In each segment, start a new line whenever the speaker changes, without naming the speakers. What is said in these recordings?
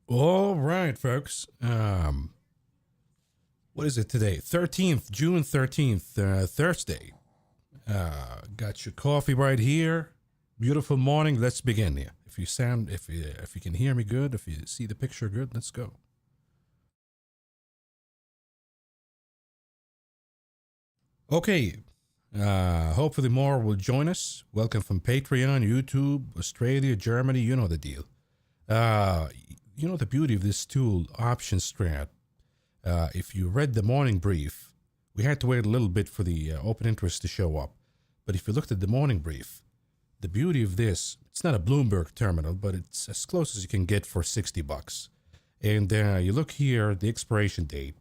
All right, folks. What is it today? 13th, June 13th, Thursday. Got your coffee right here. Beautiful morning. Let's begin here. If you can hear me good, if you see the picture good, let's go. Okay. Hopefully more will join us. Welcome from Patreon, YouTube, Australia, Germany. You know the deal. Uh, you know the beauty of this tool, Option Strat. If you read the morning brief, we had to wait a little bit for the open interest to show up. But if you looked at the morning brief, the beauty of this, it's not a Bloomberg terminal, but it's as close as you can get for $60. And you look here, the expiration date.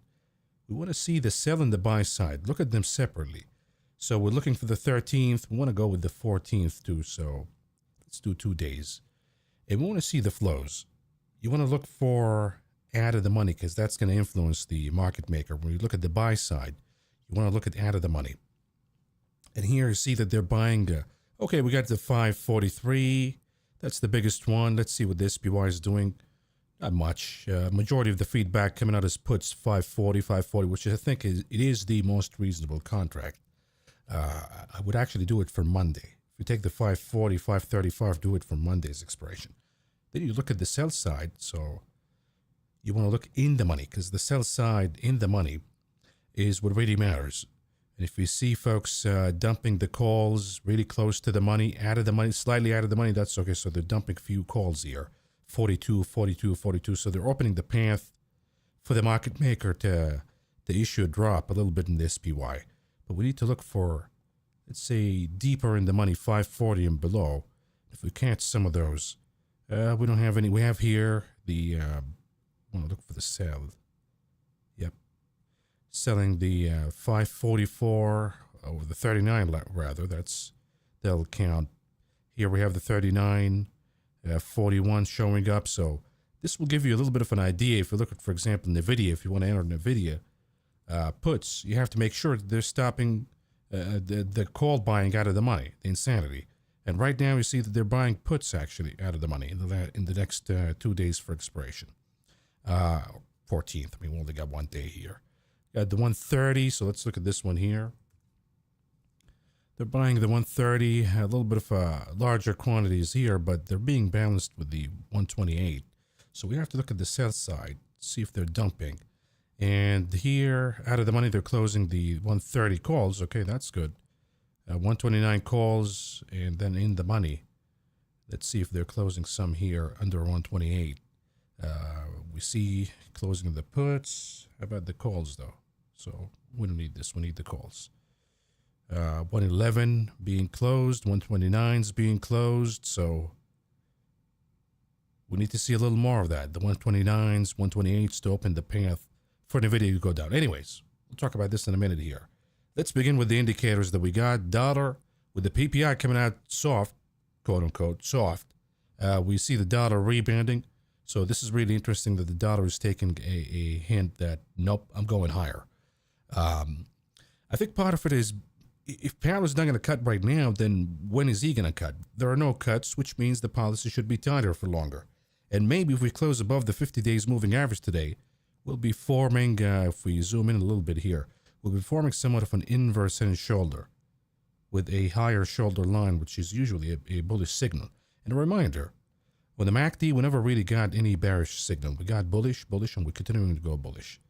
We want to see the sell and the buy side. Look at them separately. So we're looking for the 13th. We want to go with the 14th too. So let's do 2 days. And we want to see the flows. You want to look for out of the money because that's going to influence the market maker. When you look at the buy side, you want to look at out of the money. And here you see that they're buying. Okay, we got the 543. That's the biggest one. Let's see what the SPY is doing. Not much. Majority of the feedback coming out as puts 540, 540, which I think is the most reasonable contract. I would actually do it for Monday. If you take the 540, 535, do it for Monday's expiration. Then you look at the sell side. So you want to look in the money because the sell side in the money is what really matters. And if we see folks dumping the calls really close to the money, out of the money, slightly out of the money, that's okay. So they're dumping few calls here, 42, 42, 42. So they're opening the path for the market maker to issue a drop a little bit in the SPY. But we need to look for, let's say, deeper in the money, 540 and below. If we catch some of those, we don't have any. We have here the, want to look for the sell. Yep. Selling the 544 or the 39 rather. They'll count. Here we have the 39, 41 showing up. So this will give you a little bit of an idea. If you look at, for example, NVIDIA, if you want to enter NVIDIA puts, you have to make sure that they're stopping the call buying out of the money, the insanity. And right now you see that they're buying puts actually out of the money in the next 2 days for expiration. 14th. I mean, we only got 1 day here. Got the 130. So let's look at this one here. They're buying the 130, a little bit of larger quantities here, but they're being balanced with the 128. So we have to look at the sell side, see if they're dumping. And here, out of the money, they're closing the 130 calls. Okay, that's good. 129 calls, and then in the money. Let's see if they're closing some here under 128. We see closing of the puts. How about the calls, though? So we don't need this. We need the calls. 111 being closed. 129s being closed. So we need to see a little more of that. The 129s, 128s to open the path for NVIDIA to go down. Anyways, we'll talk about this in a minute here. Let's begin with the indicators that we got. Dollar with the PPI coming out soft, quote unquote, soft. We see the dollar rebounding. So this is really interesting that the dollar is taking a hint that, nope, I'm going higher. I think part of it is if Powell is not going to cut right now, then when is he going to cut? There are no cuts, which means the policy should be tighter for longer. And maybe if we close above the 50 days moving average today, we'll be forming, if we zoom in a little bit here, we'll be forming somewhat of an inverse head and shoulder with a higher shoulder line, which is usually a bullish signal. And a reminder, when the MACD, we never really got any bearish signal. We got bullish, and we're continuing to go bullish.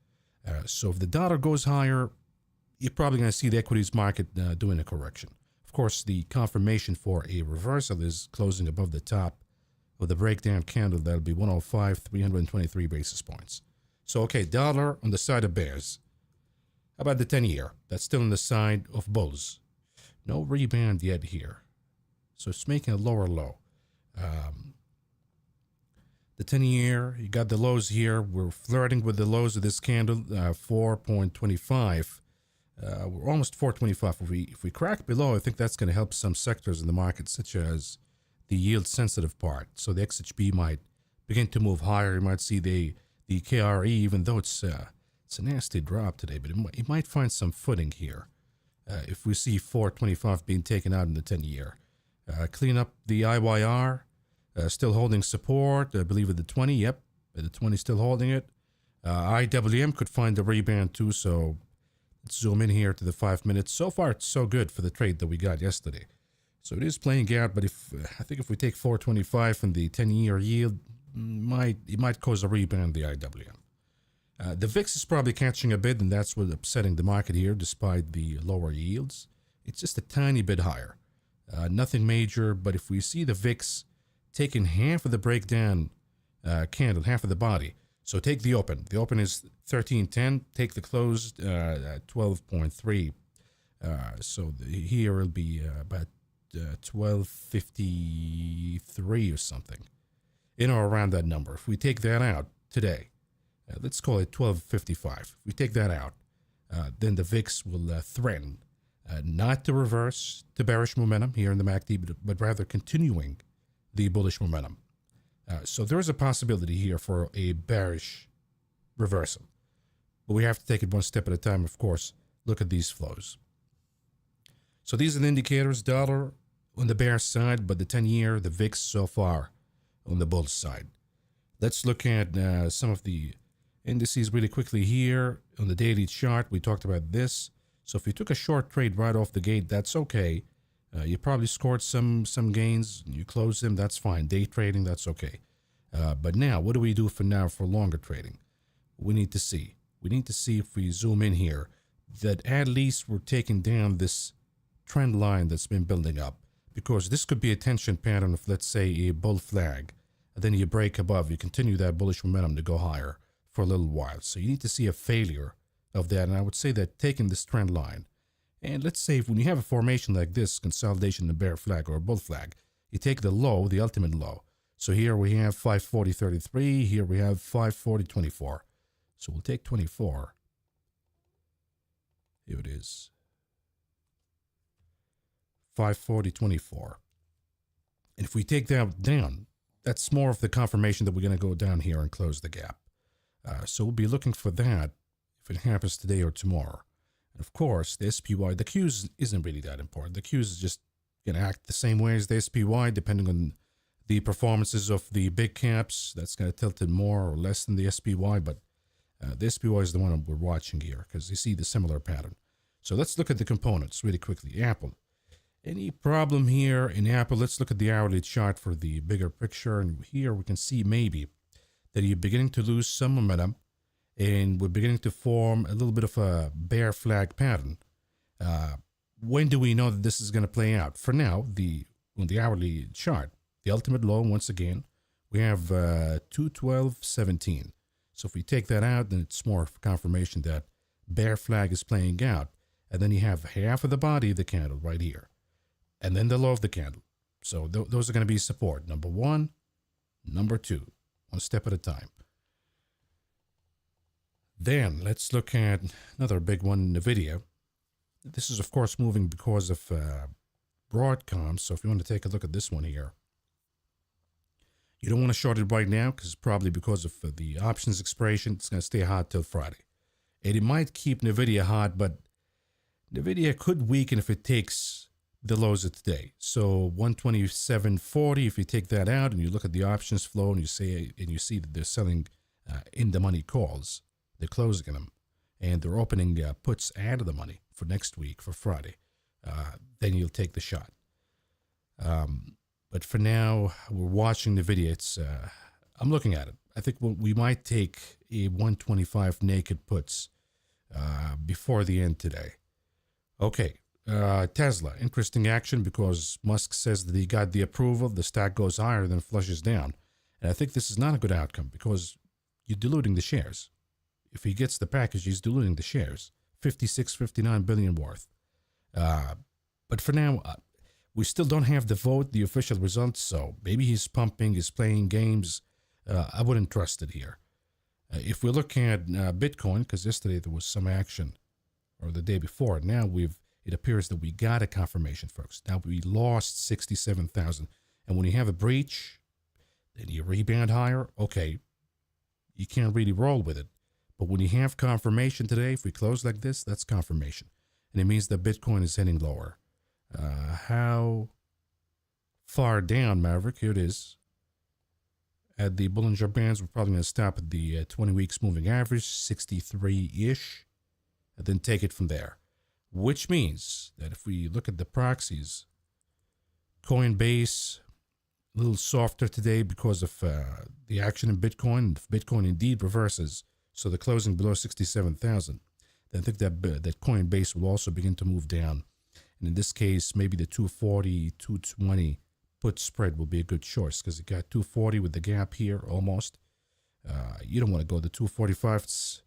So if the dollar goes higher, you're probably going to see the equities market doing a correction. Of course, the confirmation for a reversal is closing above the top of the breakdown candle. That'll be 105, 323 basis points. So, okay, dollar on the side of bears. How about the 10-year? That's still on the side of bulls. No rebound yet here. So it's making a lower low. The 10-year, you got the lows here. We're flirting with the lows of this candle, 4.25. We're almost 425. If we crack below, I think that's going to help some sectors in the market, such as the yield-sensitive part. So the XHB might begin to move higher. You might see the KRE, even though it's a nasty drop today, but it might find some footing here. If we see 425 being taken out in the 10-year. Clean up the IYR. Still holding support, I believe, at the 20. Yep. but the 20 still holding it. IWM could find the rebound too, so let's zoom in here to the 5 minutes. So far, it's so good for the trade that we got yesterday. So it is playing out, but I think if we take 425 and the 10-year yield, it might cause a rebound, the IWM. The VIX is probably catching a bid, and that's what's upsetting the market here, despite the lower yields. It's just a tiny bit higher. Nothing major, but if we see the VIX taking half of the breakdown candle, half of the body. So take the open. The open is 1310. Take the closed at 12.3. So here it'll be about 1253 or something, in or around that number. If we take that out today, let's call it 1255. If we take that out, then the VIX will threaten not to reverse the bearish momentum here in the MACD, but rather continuing the bullish momentum. So there is a possibility here for a bearish reversal. But we have to take it one step at a time, of course. Look at these flows. So these are the indicators. Dollar on the bear side, but the 10-year, the VIX so far on the bull side. Let's look at some of the indices really quickly here. On the daily chart, we talked about this. So if you took a short trade right off the gate, that's okay. You probably scored some gains. You closed them, that's fine. Day trading, that's okay. But now, what do we do for now for longer trading? We need to see. We need to see if we zoom in here that at least we're taking down this trend line that's been building up. Because this could be a tension pattern of, let's say, a bull flag. And then you break above, you continue that bullish momentum to go higher for a little while. So you need to see a failure of that. And I would say that taking this trend line, and let's say when you have a formation like this, consolidation, a bear flag or a bull flag, you take the low, the ultimate low. So here we have 540.33. Here we have 540.24. So we'll take 24. Here it is. 540.24. And if we take that down, that's more of the confirmation that we're going to go down here and close the gap. So we'll be looking for that if it happens today or tomorrow. And of course, the SPY, the Qs isn't really that important. The Qs is just going to act the same way as the SPY, depending on the performances of the big caps. That's going to tilt it more or less than the SPY, but the SPY is the one we're watching here because you see the similar pattern. So let's look at the components really quickly. Apple. Any problem here in Apple? Let's look at the hourly chart for the bigger picture. And here we can see maybe that you're beginning to lose some momentum and we're beginning to form a little bit of a bear flag pattern. When do we know that this is going to play out? For now, on the hourly chart, the ultimate low, once again, we have 212.17. So if we take that out, then it's more of confirmation that bear flag is playing out. And then you have half of the body of the candle right here. And then the low of the candle. So those are going to be support. Number one, number two, one step at a time. Then let's look at another big one, NVIDIA. This is, of course, moving because of Broadcom. So if you want to take a look at this one here, you don't want to short it right now because probably because of the options expiration, it's going to stay hot till Friday. And it might keep NVIDIA hot, but NVIDIA could weaken if it takes the lows of today. So 127.40, if you take that out and you look at the options flow and you see that they're selling in the money calls, they're closing them, and they're opening puts out of the money for next week, for Friday, then you'll take the shot. But for now, we're watching NVIDIA. It's I'm looking at it. I think we might take a 125 naked puts before the end today. Okay. Tesla, interesting action because Musk says that he got the approval. The stock goes higher, then flushes down. And I think this is not a good outcome because you're diluting the shares. If he gets the package, he's diluting the shares. 59 billion worth. But for now, we still don't have the vote, the official results. So maybe he's pumping, he's playing games. I wouldn't trust it here. If we look at Bitcoin, because yesterday there was some action, or the day before, now it appears that we got a confirmation, folks. Now we lost 67,000. And when you have a breach, then you rebound higher. Okay, you can't really roll with it. But when you have confirmation today, if we close like this, that's confirmation. And it means that Bitcoin is heading lower. How far down, Maverick? Here it is. At the Bollinger Bands, we're probably going to stop at the 20 weeks moving average, 63-ish, and then take it from there. Which means that if we look at the proxies, Coinbase, a little softer today because of the action in Bitcoin. If Bitcoin indeed reverses, so the closing below 67,000, then I think that Coinbase will also begin to move down. And in this case, maybe the 240, 220 put spread will be a good choice because it got 240 with the gap here almost. You don't want to go the 245. It's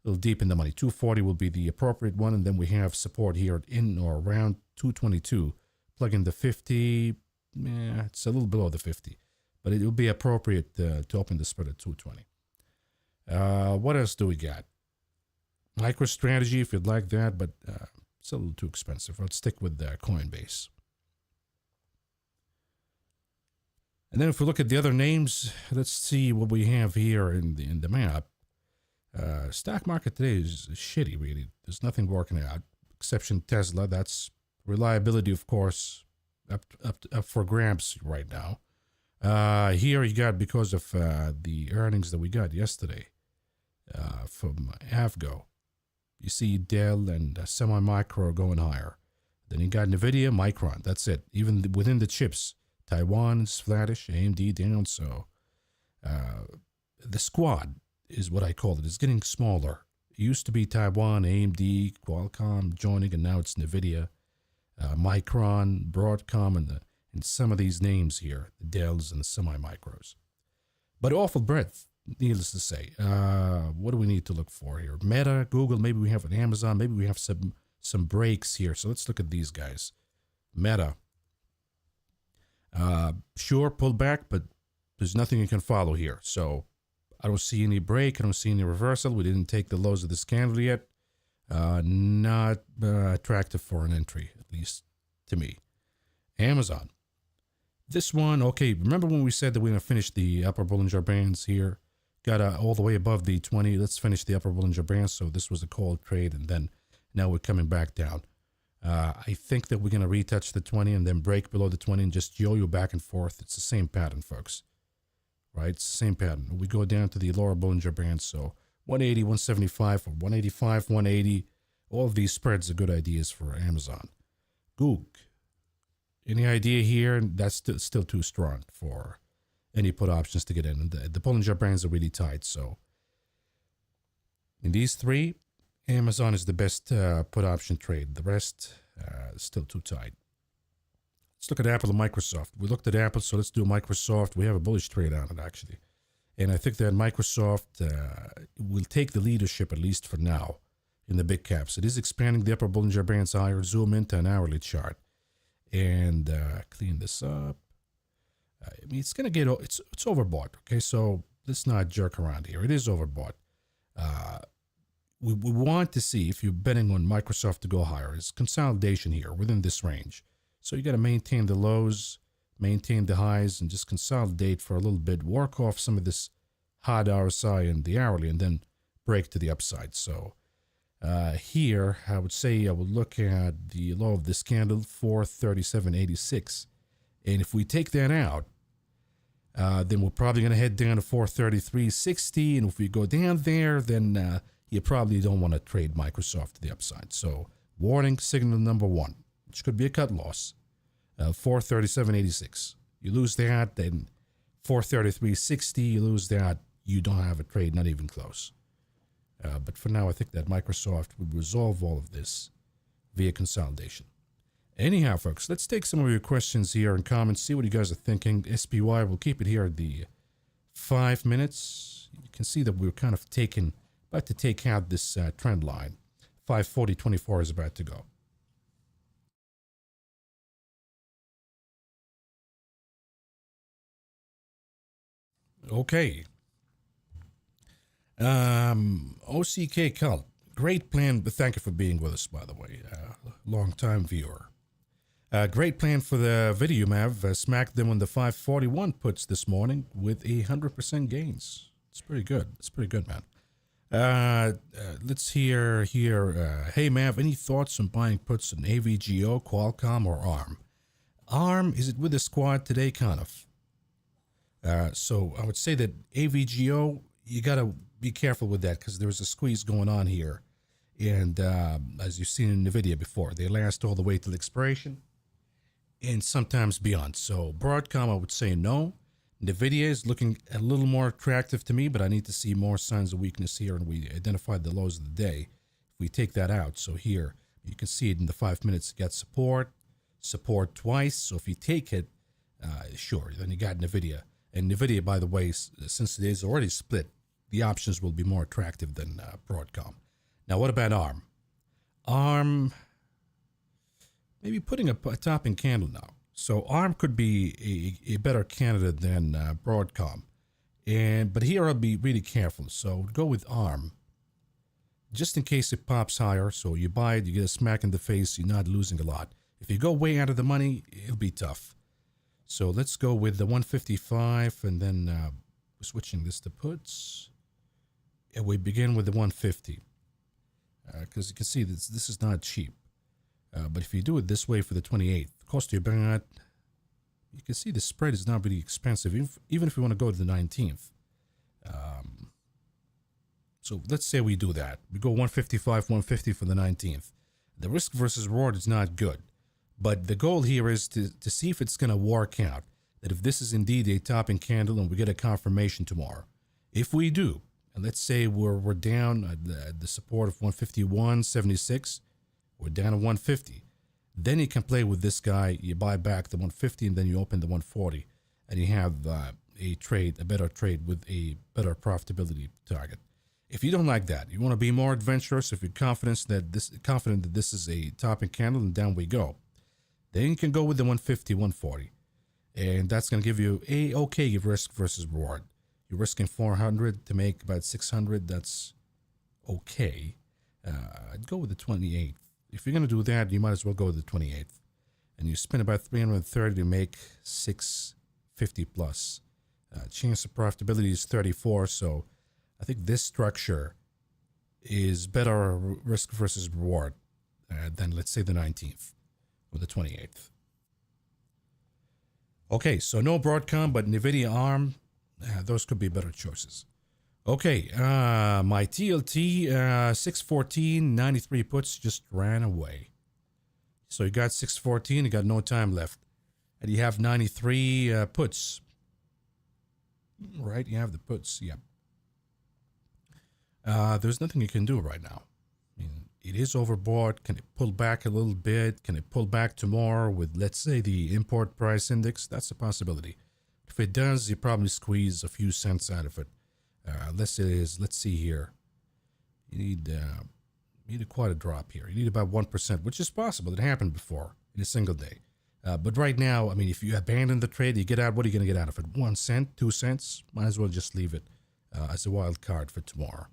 a little deep in the money. 240 will be the appropriate one, and then we have support here in or around 222. Plug in the 50. It's a little below the 50, but it will be appropriate to open the spread at 220. What else do we got? MicroStrategy, if you'd like that, but it's a little too expensive. Let's stick with Coinbase. And then if we look at the other names, let's see what we have here in the map. Stock market today is shitty, really. There's nothing working out, exception Tesla. That's reliability, of course, up for grabs right now. Here you got, because of the earnings that we got yesterday from Avgo, you see Dell and Semi-Micro going higher. Then you got NVIDIA, Micron. That's it. Even within the chips, Taiwan is flattish, AMD down. So the squad is what I call it. It's getting smaller. It used to be Taiwan, AMD, Qualcomm joining, and now it's NVIDIA, Micron, Broadcom, and some of these names here, the Dells and the Semi-Micros. But awful breadth, needless to say. What do we need to look for here? Meta, Google, maybe we have an Amazon, maybe we have some breaks here. So let's look at these guys. Meta. Sure, pull back, but there's nothing you can follow here. So I don't see any break. I don't see any reversal. We didn't take the lows of this candle yet. Not attractive for an entry, at least to me. Amazon. This one, okay, remember when we said that we're going to finish the upper Bollinger Bands here? Got all the way above the 20. Let's finish the upper Bollinger Bands. So this was a call trade, and then now we're coming back down. I think that we're going to retouch the 20 and then break below the 20 and just yo-yo back and forth. It's the same pattern, folks. Right? It's the same pattern. We go down to the lower Bollinger Bands. So 180, 175, or 185, 180. All of these spreads are good ideas for Amazon. Goog. Any idea here? That's still too strong for any put options to get in. And the Bollinger Bands are really tight. So in these three, Amazon is the best put option trade. The rest is still too tight. Let's look at Apple and Microsoft. We looked at Apple, so let's do Microsoft. We have a bullish trade on it, actually. And I think that Microsoft will take the leadership, at least for now, in the big caps. It is expanding the upper Bollinger Bands higher. Zoom into an hourly chart and clean this up. I mean, it's going to get, it's overbought, okay? So let's not jerk around here. It is overbought. We want to see, if you're betting on Microsoft to go higher, is consolidation here within this range. So you got to maintain the lows, maintain the highs, and just consolidate for a little bit, work off some of this hot RSI and the hourly, and then break to the upside. So here, I would say I would look at the low of this candle, 437.86. And if we take that out, then we're probably going to head down to 433.60. And if we go down there, then you probably don't want to trade Microsoft to the upside. So warning signal number one, which could be a cut loss, 437.86. You lose that, then 433.60. You lose that, you don't have a trade, not even close. But for now, I think that Microsoft would resolve all of this via consolidation. Anyhow, folks, let's take some of your questions here and comments, see what you guys are thinking. SPY, we'll keep it here at the 5 minutes. You can see that we're kind of about to take out this trend line. 540.24 is about to go. Okay. OCK Cult, great plan, but thank you for being with us, by the way. Long-time viewer. Great plan for the video, Mav. Smacked them on the 541 puts this morning with 100% gains. It's pretty good. It's pretty good, man. Let's hear here. Hey, Mav, any thoughts on buying puts on AVGO, Qualcomm, or ARM? ARM, is it with the squad today, kind of? So I would say that AVGO, you got to be careful with that because there's a squeeze going on here. And as you've seen in NVIDIA before, they last all the way till expiration and sometimes beyond. So Broadcom, I would say no. NVIDIA is looking a little more attractive to me, but I need to see more signs of weakness here, and we identified the lows of the day. If we take that out, so here, you can see it in the 5 minutes, it got support twice. So if you take it, sure, then you got NVIDIA. And NVIDIA, by the way, since it is already split, the options will be more attractive than Broadcom. Now, what about ARM? ARM, maybe putting a topping candle now. So ARM could be a better candidate than Broadcom. But here I'll be really careful. So go with ARM. Just in case it pops higher. So you buy it, you get a smack in the face, you're not losing a lot. If you go way out of the money, it'll be tough. So let's go with the 155 and then we're switching this to puts. And we begin with the 150. Because you can see this is not cheap. But if you do it this way for the 28th, cost you about, you can see the spread is not really expensive, even if you want to go to the 19th. So let's say we do that. We go 155, 150 for the 19th. The risk versus reward is not good. But the goal here is to see if it's going to work out. That if this is indeed a topping candle and we get a confirmation tomorrow. If we do, and let's say we're down at the support of 151.76, we're down to 150. Then you can play with this guy. You buy back the 150 and then you open the 140. And you have a better trade with a better profitability target. If you don't like that, you want to be more adventurous, if you're confident that this is a topping candle and down we go, then you can go with the 150, 140. And that's going to give you a okay risk versus reward. You're risking 400 to make about 600. That's okay. I'd go with the 28th. If you're going to do that, you might as well go with the 28th. And you spend about 330 to make 650 plus. Chance of profitability is 34. So I think this structure is better risk versus reward than, let's say, the 19th or the 28th. Okay, so no Broadcom, but NVIDIA ARM, those could be better choices. Okay, my TLT 614 93 puts just ran away. So you got 614, you got no time left. And you have 93 puts. Right, you have the puts, yeah. There's nothing you can do right now. I mean, it is overbought. Can it pull back a little bit? Can it pull back tomorrow with, let's say, the import price index? That's a possibility. If it does, you probably squeeze a few cents out of it. Let's see here. You need quite a drop here. You need about 1%, which is possible. It happened before in a single day. But right now, I mean, if you abandon the trade, you get out, what are you going to get out of it? 1 cent, 2 cents? Might as well just leave it as a wild card for tomorrow.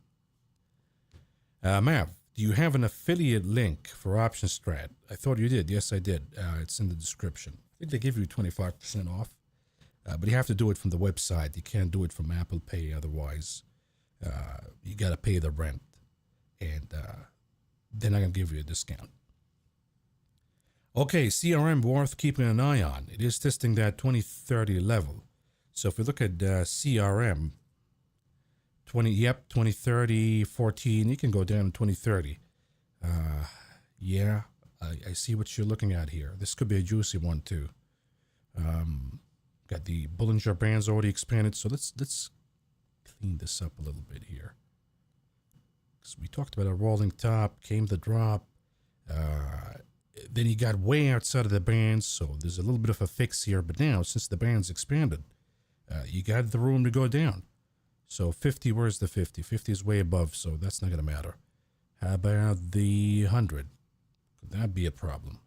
Mav, do you have an affiliate link for OptionStrat? I thought you did. Yes, I did. It's in the description. I think they give you 25% off. But you have to do it from the website. You can't do it from Apple Pay otherwise. You got to pay the rent. And they're not going to give you a discount. Okay, CRM worth keeping an eye on. It is testing that 2030 level. So if we look at CRM, 2030, 14, you can go down to 2030. Yeah, I see what you're looking at here. This could be a juicy one too. Got the Bollinger Bands already expanded. So let's clean this up a little bit here. Because we talked about a rolling top, came the drop. Then you got way outside of the bands. So there's a little bit of a fix here. But now, since the band's expanded, you got the room to go down. So 50, where's the 50? 50 is way above, so that's not going to matter. How about the 100? Could that be a problem?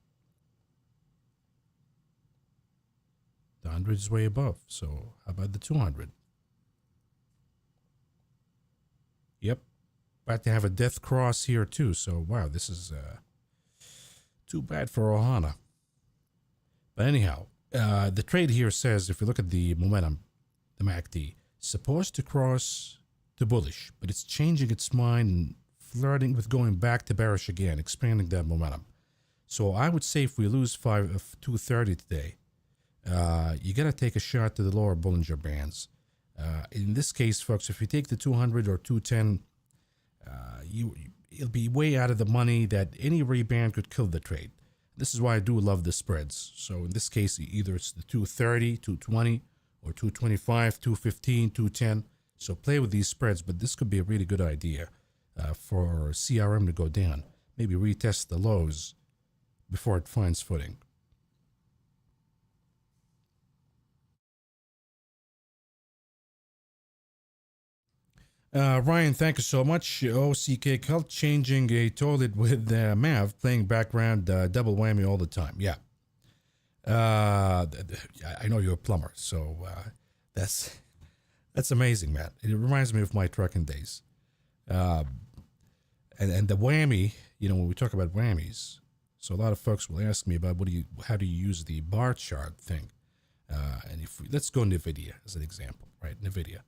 The 100 is way above, so how about the 200? Yep, about to have a death cross here too, so wow, this is too bad for Ohana. But anyhow, the trade here says, if you look at the momentum, the MACD, supposed to cross to bullish, but it's changing its mind and flirting with going back to bearish again, expanding that momentum. So I would say if we lose 230 today, You got to take a shot to the lower Bollinger Bands. In this case, folks, if you take the 200 or 210, it'll be way out of the money that any rebound could kill the trade. This is why I do love the spreads. So in this case, either it's the 230, 220, or 225, 215, 210. So play with these spreads, but this could be a really good idea for CRM to go down. Maybe retest the lows before it finds footing. Ryan, thank you so much. OCK Cult changing a toilet with Mav playing background double whammy all the time. Yeah. I know you're a plumber, so that's amazing, man. It reminds me of my trucking days. And the whammy, when we talk about whammies, so a lot of folks will ask me about how do you use the bar chart thing? And let's go NVIDIA as an example, right? NVIDIA.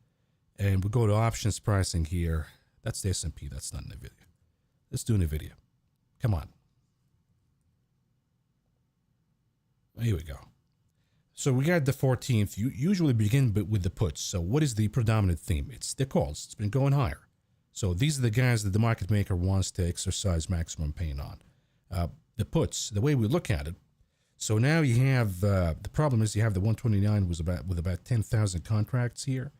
And we go to options pricing here. That's the S&P. That's not NVIDIA. Let's do NVIDIA. Come on. Here we go. So we got the 14th. You usually begin with the puts. So what is the predominant theme? It's the calls. It's been going higher. So these are the guys that the market maker wants to exercise maximum pain on. The puts, the way we look at it. So now you have, the problem is you have the 129 with about 10,000 contracts here.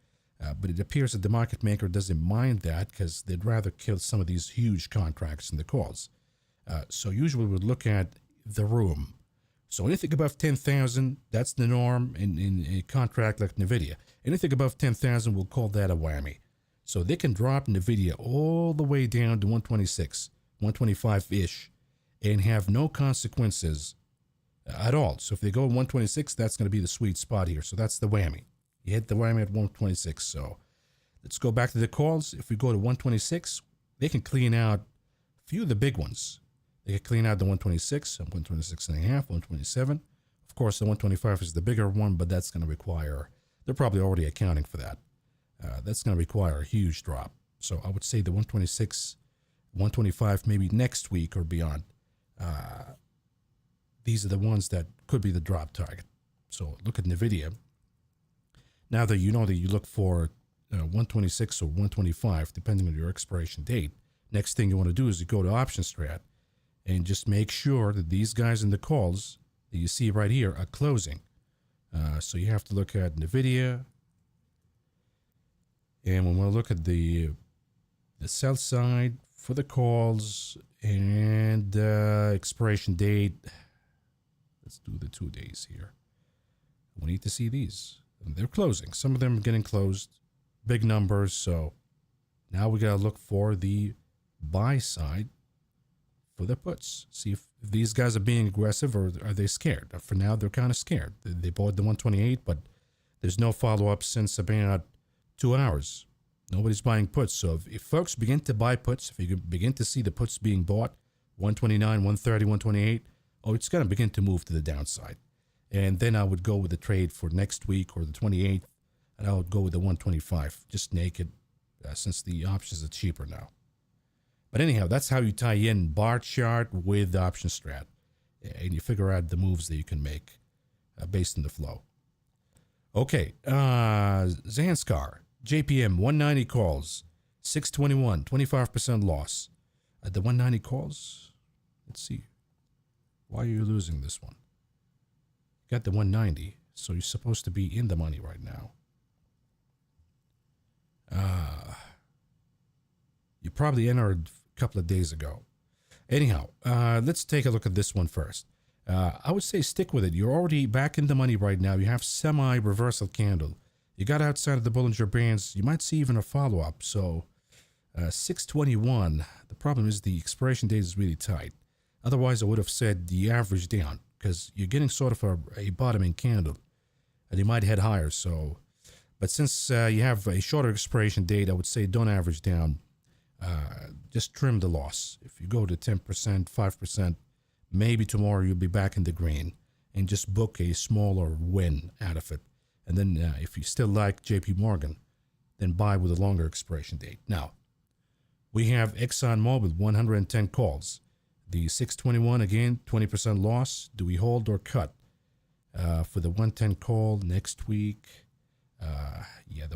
But it appears that the market maker doesn't mind that because they'd rather kill some of these huge contracts in the calls. So usually we look at the room. So anything above 10,000, that's the norm in a contract like NVIDIA. Anything above 10,000, we'll call that a whammy. So they can drop NVIDIA all the way down to 126, 125-ish, and have no consequences at all. So if they go 126, that's going to be the sweet spot here. So that's the whammy. You hit the whammy at 126. So let's go back to the calls. If we go to 126, they can clean out a few of the big ones. They can clean out the 126, 126 and a half, 127. Of course, the 125 is the bigger one, but that's going to require, they're probably already accounting for that. That's going to require a huge drop. So I would say the 126, 125, maybe next week or beyond. These are the ones that could be the drop target. So look at NVIDIA. Now that you know that you look for 126 or 125, depending on your expiration date, next thing you want to do is you go to option strat and just make sure that these guys in the calls that you see right here are closing. So you have to look at NVIDIA. And when we look at the sell side for the calls and expiration date, let's do the 2 days here. We need to see these. And they're closing. Some of them are getting closed. Big numbers. So now we got to look for the buy side for the puts. See if these guys are being aggressive or are they scared. For now, they're kind of scared. They bought the 128, but there's no follow-up since about 2 hours. Nobody's buying puts. So if folks begin to buy puts, if you begin to see the puts being bought, 129, 130, 128, it's going to begin to move to the downside. And then I would go with the trade for next week or the 28th, and I would go with the 125, just naked, since the options are cheaper now. But anyhow, that's how you tie in bar chart with the option strat, and you figure out the moves that you can make based on the flow. Okay, Zanskar, JPM, 190 calls, 621, 25% loss. At the 190 calls, let's see. Why are you losing this one? Got the 190, so you're supposed to be in the money right now. You probably entered a couple of days ago. Anyhow, let's take a look at this one first. I would say stick with it. You're already back in the money right now. You have semi-reversal candle. You got outside of the Bollinger Bands. You might see even a follow-up. So 621, the problem is the expiration date is really tight. Otherwise, I would have said the average down, because you're getting sort of a bottoming candle, and you might head higher. So, but since you have a shorter expiration date, I would say don't average down. Just trim the loss. If you go to 10%, 5%, maybe tomorrow you'll be back in the green, and just book a smaller win out of it. And then if you still like JP Morgan, then buy with a longer expiration date. Now, we have ExxonMobil, 110 calls. The 621, again, 20% loss. Do we hold or cut? for the 110 call next week. Yeah,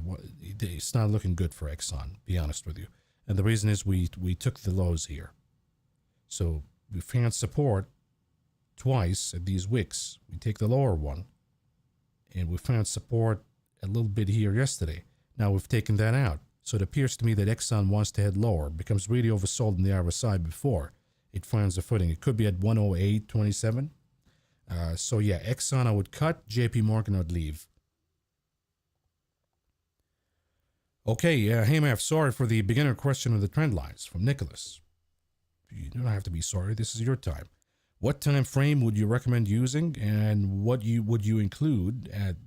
it's not looking good for Exxon, be honest with you. And the reason is we took the lows here. So we found support twice at these wicks. We take the lower one, and we found support a little bit here yesterday. Now we've taken that out. So it appears to me that Exxon wants to head lower, becomes really oversold in the RSI before it finds a footing. It could be at 108.27. So yeah, Exxon I would cut, JP Morgan I would leave. Okay, hey Mav, sorry for the beginner question of the trend lines from Nicholas. You don't have to be sorry, this is your time. What time frame would you recommend using, and what would you include at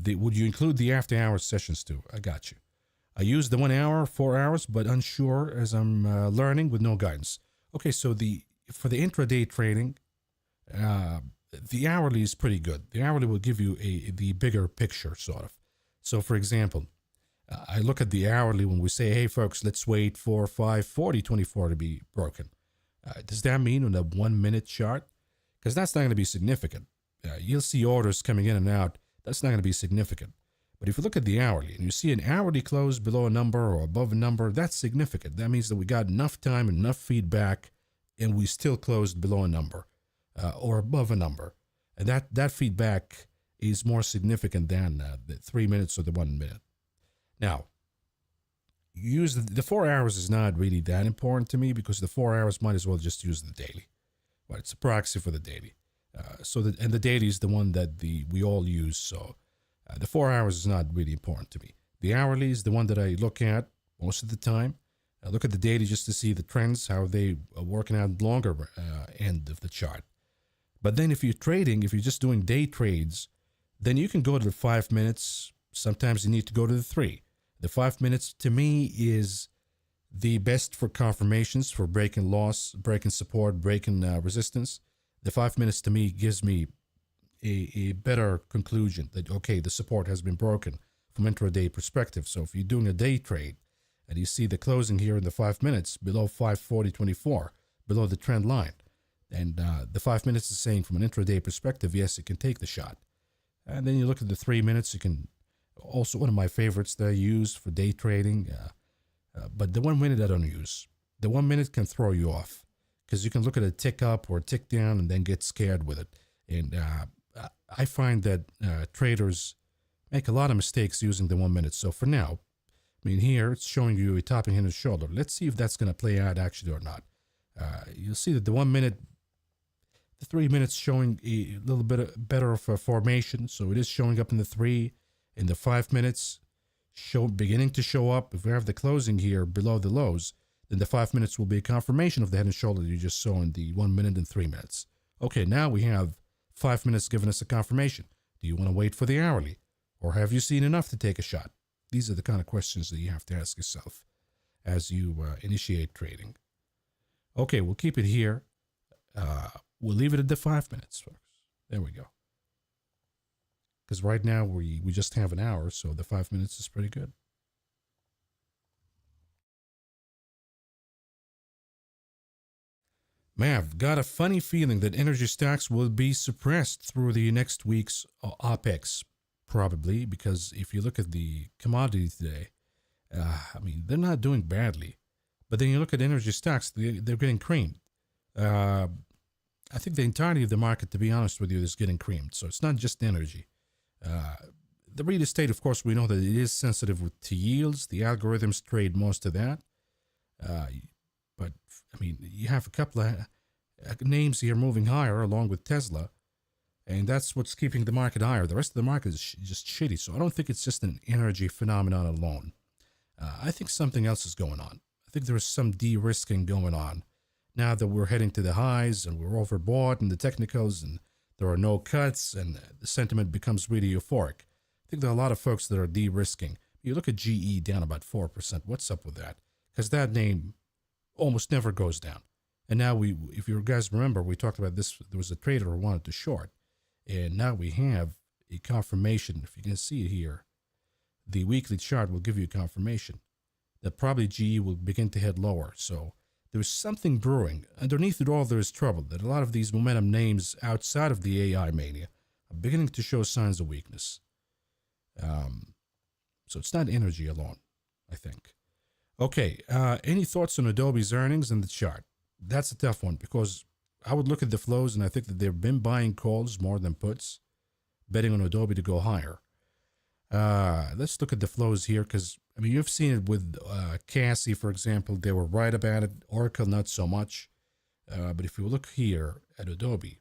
would you include the after hours sessions too? I got you. I use the 1 hour, 4 hours, but unsure as I'm learning with no guidance. Okay, so for the intraday trading, the hourly is pretty good. The hourly will give you the bigger picture, sort of. So, for example, I look at the hourly when we say, hey, folks, let's wait for 540.24 to be broken. Does that mean on a 1 minute chart? Because that's not going to be significant. You'll see orders coming in and out. That's not going to be significant. But if you look at the hourly and you see an hourly close below a number or above a number, that's significant. That means that we got enough time, enough feedback, and we still closed below a number or above a number. And that feedback is more significant than the 3 minutes or the 1 minute. Now, use the 4 hours is not really that important to me because the 4 hours might as well just use the daily. Well, it's a proxy for the daily. And the daily is the one that we all use. So the 4 hours is not really important to me. The hourly is the one that I look at most of the time. I look at the daily just to see the trends, how they are working out longer end of the chart. But then if you're trading, if you're just doing day trades, then you can go to the 5 minutes. Sometimes you need to go to the 3. The 5 minutes to me is the best for confirmations, for breaking loss, breaking support, breaking resistance. The 5 minutes to me gives me a better conclusion that, okay, the support has been broken from intraday perspective. So if you're doing a day trade and you see the closing here in the 5 minutes below 540.24, below the trend line, and the 5 minutes is saying from an intraday perspective, yes, you can take the shot. And then you look at the 3 minutes, you can also one of my favorites that I use for day trading, but the 1 minute I don't use. The 1 minute can throw you off because you can look at a tick up or a tick down and then get scared with it. And I find that traders make a lot of mistakes using the 1 minute. So for now, I mean, here it's showing you a topping head and shoulder. Let's see if that's going to play out actually or not. You'll see that the 1 minute, the 3 minutes showing a little bit better of a formation. So it is showing up in the 3. In the 5 minutes, beginning to show up. If we have the closing here below the lows, then the 5 minutes will be a confirmation of the head and shoulder you just saw in the 1 minute and 3 minutes. Okay, now we have 5 minutes giving us a confirmation. Do you want to wait for the hourly? Or have you seen enough to take a shot? These are the kind of questions that you have to ask yourself as you initiate trading. Okay, we'll keep it here. We'll leave it at the 5 minutes, folks. There we go. Because right now we just have an hour, so the 5 minutes is pretty good. Mav, got a funny feeling that energy stocks will be suppressed through the next week's OPEX, probably, because if you look at the commodity today, I mean, they're not doing badly. But then you look at energy stocks, they're getting creamed. I think the entirety of the market, to be honest with you, is getting creamed. So it's not just energy. The real estate, of course, we know that it is sensitive to yields. The algorithms trade most of that. But, I mean, you have a couple of names here moving higher along with Tesla, and that's what's keeping the market higher. The rest of the market is just shitty. So I don't think it's just an energy phenomenon alone. I think something else is going on. I think there's some de-risking going on. Now that we're heading to the highs and we're overbought in the technicals and there are no cuts and the sentiment becomes really euphoric. I think there are a lot of folks that are de-risking. You look at GE down about 4%. What's up with that? Because that name almost never goes down. And now if you guys remember, we talked about this. There was a trader who wanted to short. And now we have a confirmation. If you can see it here, the weekly chart will give you a confirmation that probably GE will begin to head lower. So there's something brewing. Underneath it all, there is trouble that a lot of these momentum names outside of the AI mania are beginning to show signs of weakness. So it's not energy alone, I think. Okay, any thoughts on Adobe's earnings and the chart? That's a tough one because I would look at the flows and I think that they've been buying calls more than puts, betting on Adobe to go higher. Let's look at the flows here because, I mean, you've seen it with Cassie, for example. They were right about it. Oracle, not so much. But if you look here at Adobe,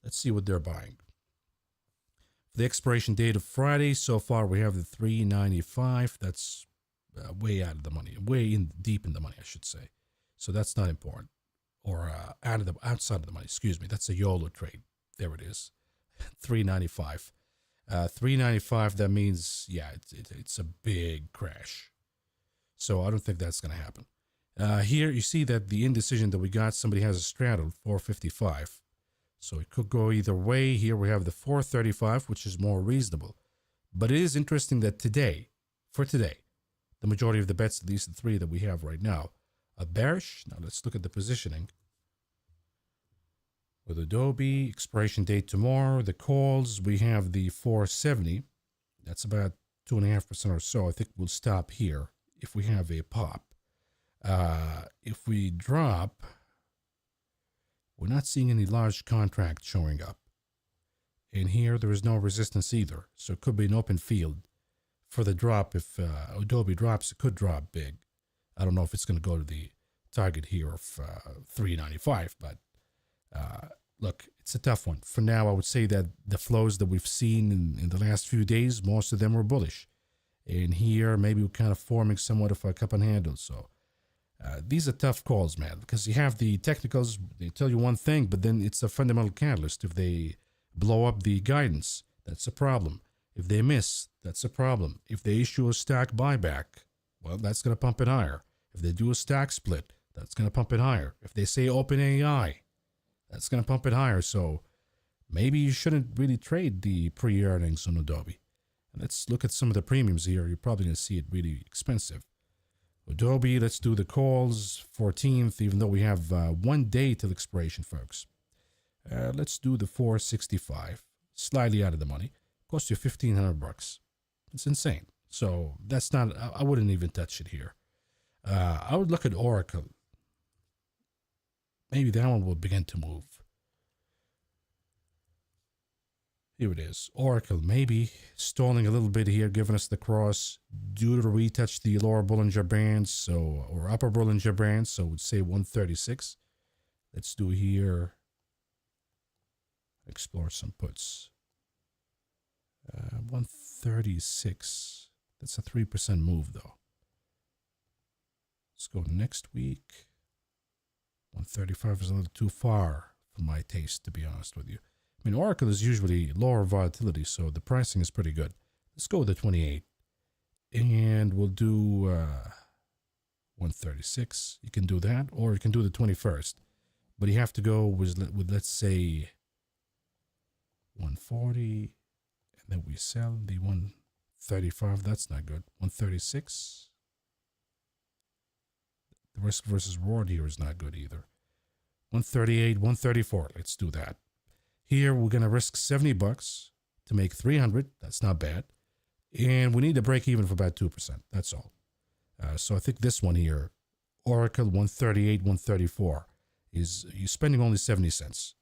let's see what they're buying. For the expiration date of Friday, so far we have the 395. That's way out of the money, deep in the money, I should say. So that's not important. Or outside of the money, excuse me. That's a YOLO trade. There it is, 395. 395, that means, yeah, it's a big crash. So I don't think that's going to happen. Here you see that the indecision that we got, somebody has a straddle, 455. So it could go either way. Here we have the 435, which is more reasonable. But it is interesting that for today, the majority of the bets, at least the three that we have right now, are bearish. Now let's look at the positioning. With Adobe, expiration date tomorrow, the calls, we have the 470. That's about 2.5% or so. I think we'll stop here if we have a pop. If we drop, we're not seeing any large contract showing up. And here there is no resistance either. So it could be an open field for the drop. If Adobe drops, it could drop big. I don't know if it's going to go to the target here of 395, but look, it's a tough one. For now, I would say that the flows that we've seen in the last few days, most of them were bullish. And here, maybe we're kind of forming somewhat of a cup and handle. So these are tough calls, man, because you have the technicals, they tell you one thing, but then it's a fundamental catalyst. If they blow up the guidance, that's a problem. If they miss, that's a problem. If they issue a stock buyback, well, that's going to pump it higher. If they do a stock split, that's going to pump it higher. If they say OpenAI, that's going to pump it higher. So maybe you shouldn't really trade the pre-earnings on Adobe. And let's look at some of the premiums here. You're probably going to see it really expensive. Adobe, let's do the calls, 14th, even though we have 1 day till expiration, folks. Let's do the 465, slightly out of the money. Costs you $1,500. It's insane. So that's not, I wouldn't even touch it here. I would look at Oracle. Maybe that one will begin to move. Here it is. Oracle, maybe stalling a little bit here, giving us the cross due to retouch the lower Bollinger Bands, so, or upper Bollinger Bands, so we'd say 136. Let's do here, explore some puts. 136. That's a 3% move, though. Let's go next week. 135 is a little too far for my taste, to be honest with you. I mean, Oracle is usually lower volatility, so the pricing is pretty good. Let's go with the 28. And we'll do 136. You can do that, or you can do the 21st. But you have to go with let's say, 140. And then we sell the 135. That's not good. 136. The risk versus reward here is not good either. 138, 134. Let's do that. Here, we're going to risk $70 to make 300. That's not bad. And we need to break even for about 2%. That's all. So I think this one here, Oracle 138, 134, is you're spending only 70 cents.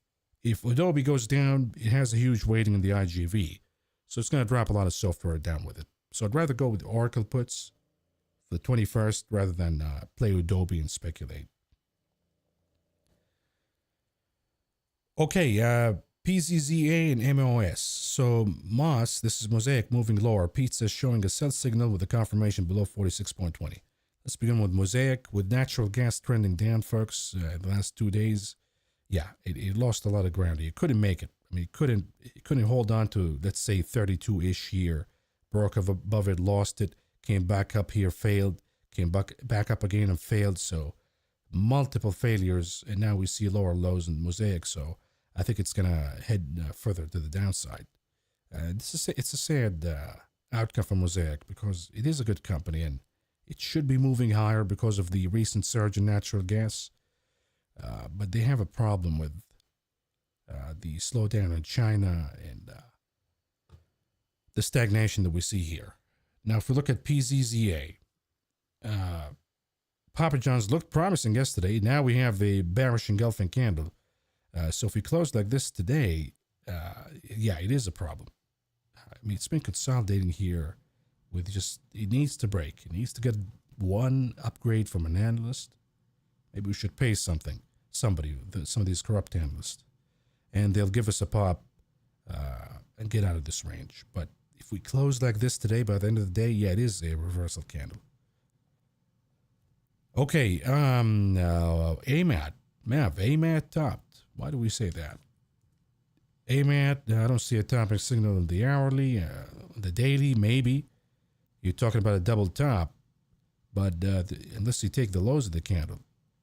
If Adobe goes down, it has a huge weighting in the IGV. So it's going to drop a lot of software down with it. So I'd rather go with Oracle puts for the 21st rather than play Adobe and speculate. Okay, PZZA and MOS. So MOS, this is Mosaic moving lower. Pizza showing a sell signal with a confirmation below 46.20. Let's begin with Mosaic. With natural gas trending down, folks, the last 2 days, yeah, it lost a lot of ground. It couldn't make it. I mean, it couldn't hold on to, let's say, 32-ish here. Broke above it, lost it, came back up here, failed, came back up again and failed. So multiple failures, and now we see lower lows in Mosaic. So I think it's going to head further to the downside. It's a sad outcome for Mosaic because it is a good company and it should be moving higher because of the recent surge in natural gas. but they have a problem with the slowdown in China and the stagnation that we see here. Now, if we look at PZZA, Papa John's looked promising yesterday. Now we have a bearish engulfing candle. So if we close like this today, yeah, it is a problem. I mean, it's been consolidating here with just, it needs to break. It needs to get one upgrade from an analyst. Maybe we should pay somebody, some of these corrupt analysts, and they'll give us a pop and get out of this range. But if we close like this today, by the end of the day, yeah, it is a reversal candle. Okay, AMAT topped. Why do we say that? AMAT, I don't see a topping signal in the hourly, the daily, maybe. You're talking about a double top, but unless you take the lows of the candle,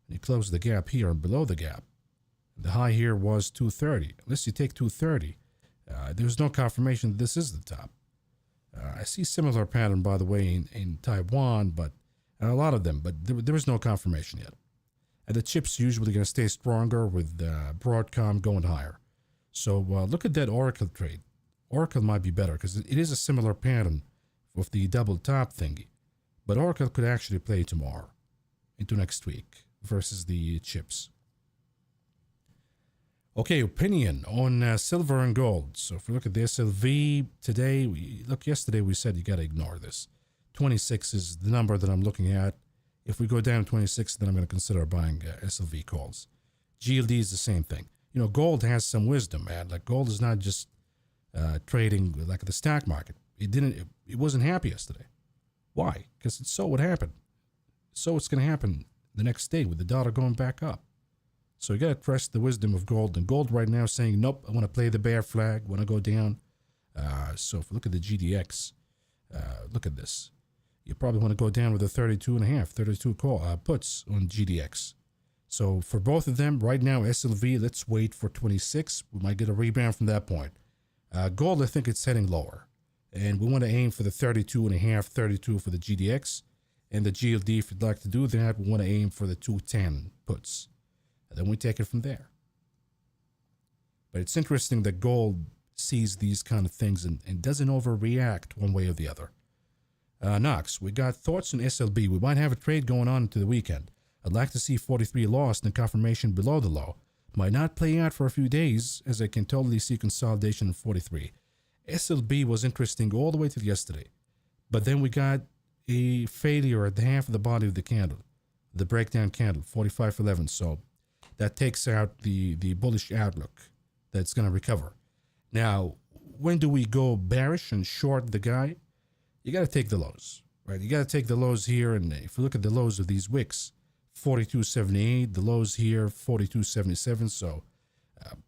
and you close the gap here and below the gap, the high here was 230. Unless you take 230, there's no confirmation that this is the top. I see similar pattern, by the way, in Taiwan, but a lot of them, but there is no confirmation yet. And the chips usually going to stay stronger with Broadcom going higher. So look at that Oracle trade. Oracle might be better because it is a similar pattern with the double top thingy. But Oracle could actually play tomorrow into next week versus the chips. Okay, opinion on silver and gold. So if we look at the SLV today, yesterday we said you got to ignore this. 26 is the number that I'm looking at. If we go down to 26, then I'm going to consider buying SLV calls. GLD is the same thing. You know, gold has some wisdom, man. Like gold is not just trading like the stock market. It wasn't happy yesterday. Why? Because it saw what happened. So it's going to happen the next day with the dollar going back up. So you got to trust the wisdom of gold. And gold right now is saying, nope, I want to play the bear flag, want to go down. So if we look at the GDX, look at this. You probably want to go down with a 32 call puts on GDX. So for both of them, right now, SLV, let's wait for 26. We might get a rebound from that point. Gold, I think it's heading lower. And we want to aim for the 32 for the GDX. And the GLD, if you'd like to do that, we want to aim for the 210 puts. And then we take it from there. But it's interesting that gold sees these kind of things and doesn't overreact one way or the other. Knox, we got thoughts on SLB. We might have a trade going on into the weekend. I'd like to see 43 lost and confirmation below the low. Might not play out for a few days, as I can totally see consolidation in 43. SLB was interesting all the way to yesterday. But then we got a failure at the half of the body of the candle, the breakdown candle, 45.11. So that takes out the bullish outlook that's going to recover. Now, when do we go bearish and short the guy? You got to take the lows, right? You got to take the lows here. And if you look at the lows of these wicks, 42.78, the lows here, 42.77. So,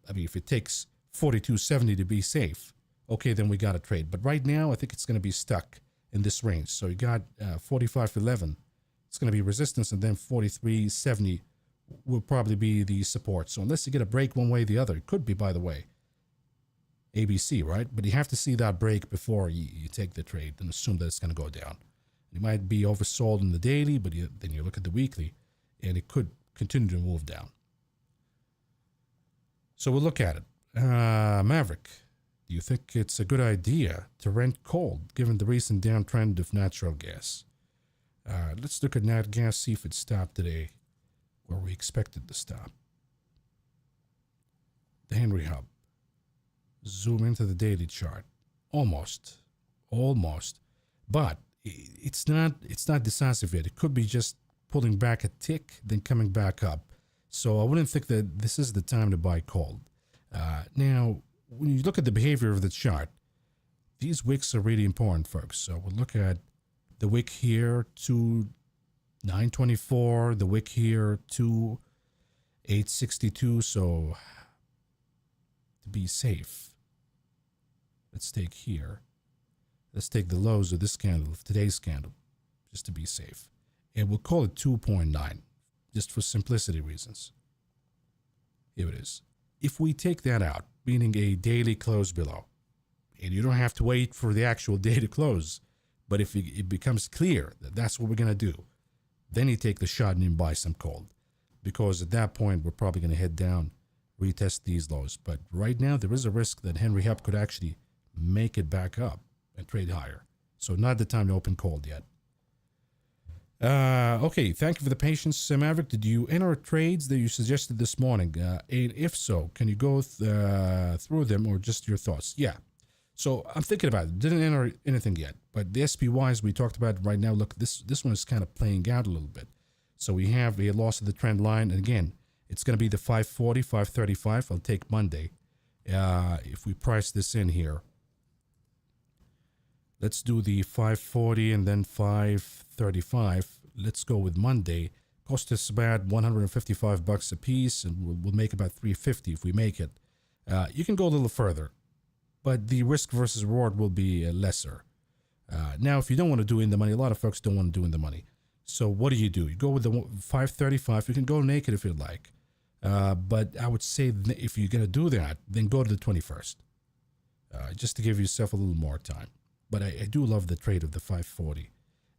I mean, if it takes 42.70 to be safe, okay, then we got to trade. But right now, I think it's going to be stuck in this range. So you got 45.11. It's going to be resistance, and then 43.70 will probably be the support. So unless you get a break one way or the other, it could be, by the way, ABC, right? But you have to see that break before you take the trade and assume that it's going to go down. You might be oversold in the daily, but then you look at the weekly, and it could continue to move down. So we'll look at it. Maverick, do you think it's a good idea to rent coal given the recent downtrend of natural gas? Let's look at nat gas, see if it stopped today where we expected to stop. The Henry Hub. Zoom into the daily chart. Almost. But it's not decisive yet. It could be just pulling back a tick, then coming back up. So I wouldn't think that this is the time to buy coal. Now, when you look at the behavior of the chart, these wicks are really important, folks. So we'll look at the wick here to 924, the wick here to 862. So to be safe, let's take here. Let's take the lows of this candle, of today's candle, just to be safe. And we'll call it 2.9, just for simplicity reasons. Here it is. If we take that out, meaning a daily close below, and you don't have to wait for the actual day to close, but if it becomes clear that that's what we're going to do, then you take the shot and you buy some coal. because at that point, we're probably going to head down, retest these lows. But right now, there is a risk that Henry Hub could actually make it back up and trade higher. So not the time to open cold yet. Okay, thank you for the patience, Maverick. Did you enter trades that you suggested this morning? And if so, can you go through them or just your thoughts? Yeah. So I'm thinking about it. Didn't enter anything yet, but the SPYs we talked about right now, look, this one is kind of playing out a little bit. So we have a loss of the trend line. And again, it's going to be the 540, 535. I'll take Monday. If we price this in here, let's do the 540 and then 535. Let's go with Monday. Cost us about $155 a piece, and we'll make about $350 if we make it. You can go a little further, but the risk versus reward will be lesser. Now, if you don't want to do in the money, a lot of folks don't want to do in the money. So what do? You go with the 535. You can go naked if you'd like. But I would say if you're going to do that, then go to the 21st, just to give yourself a little more time. But I do love the trade of the 540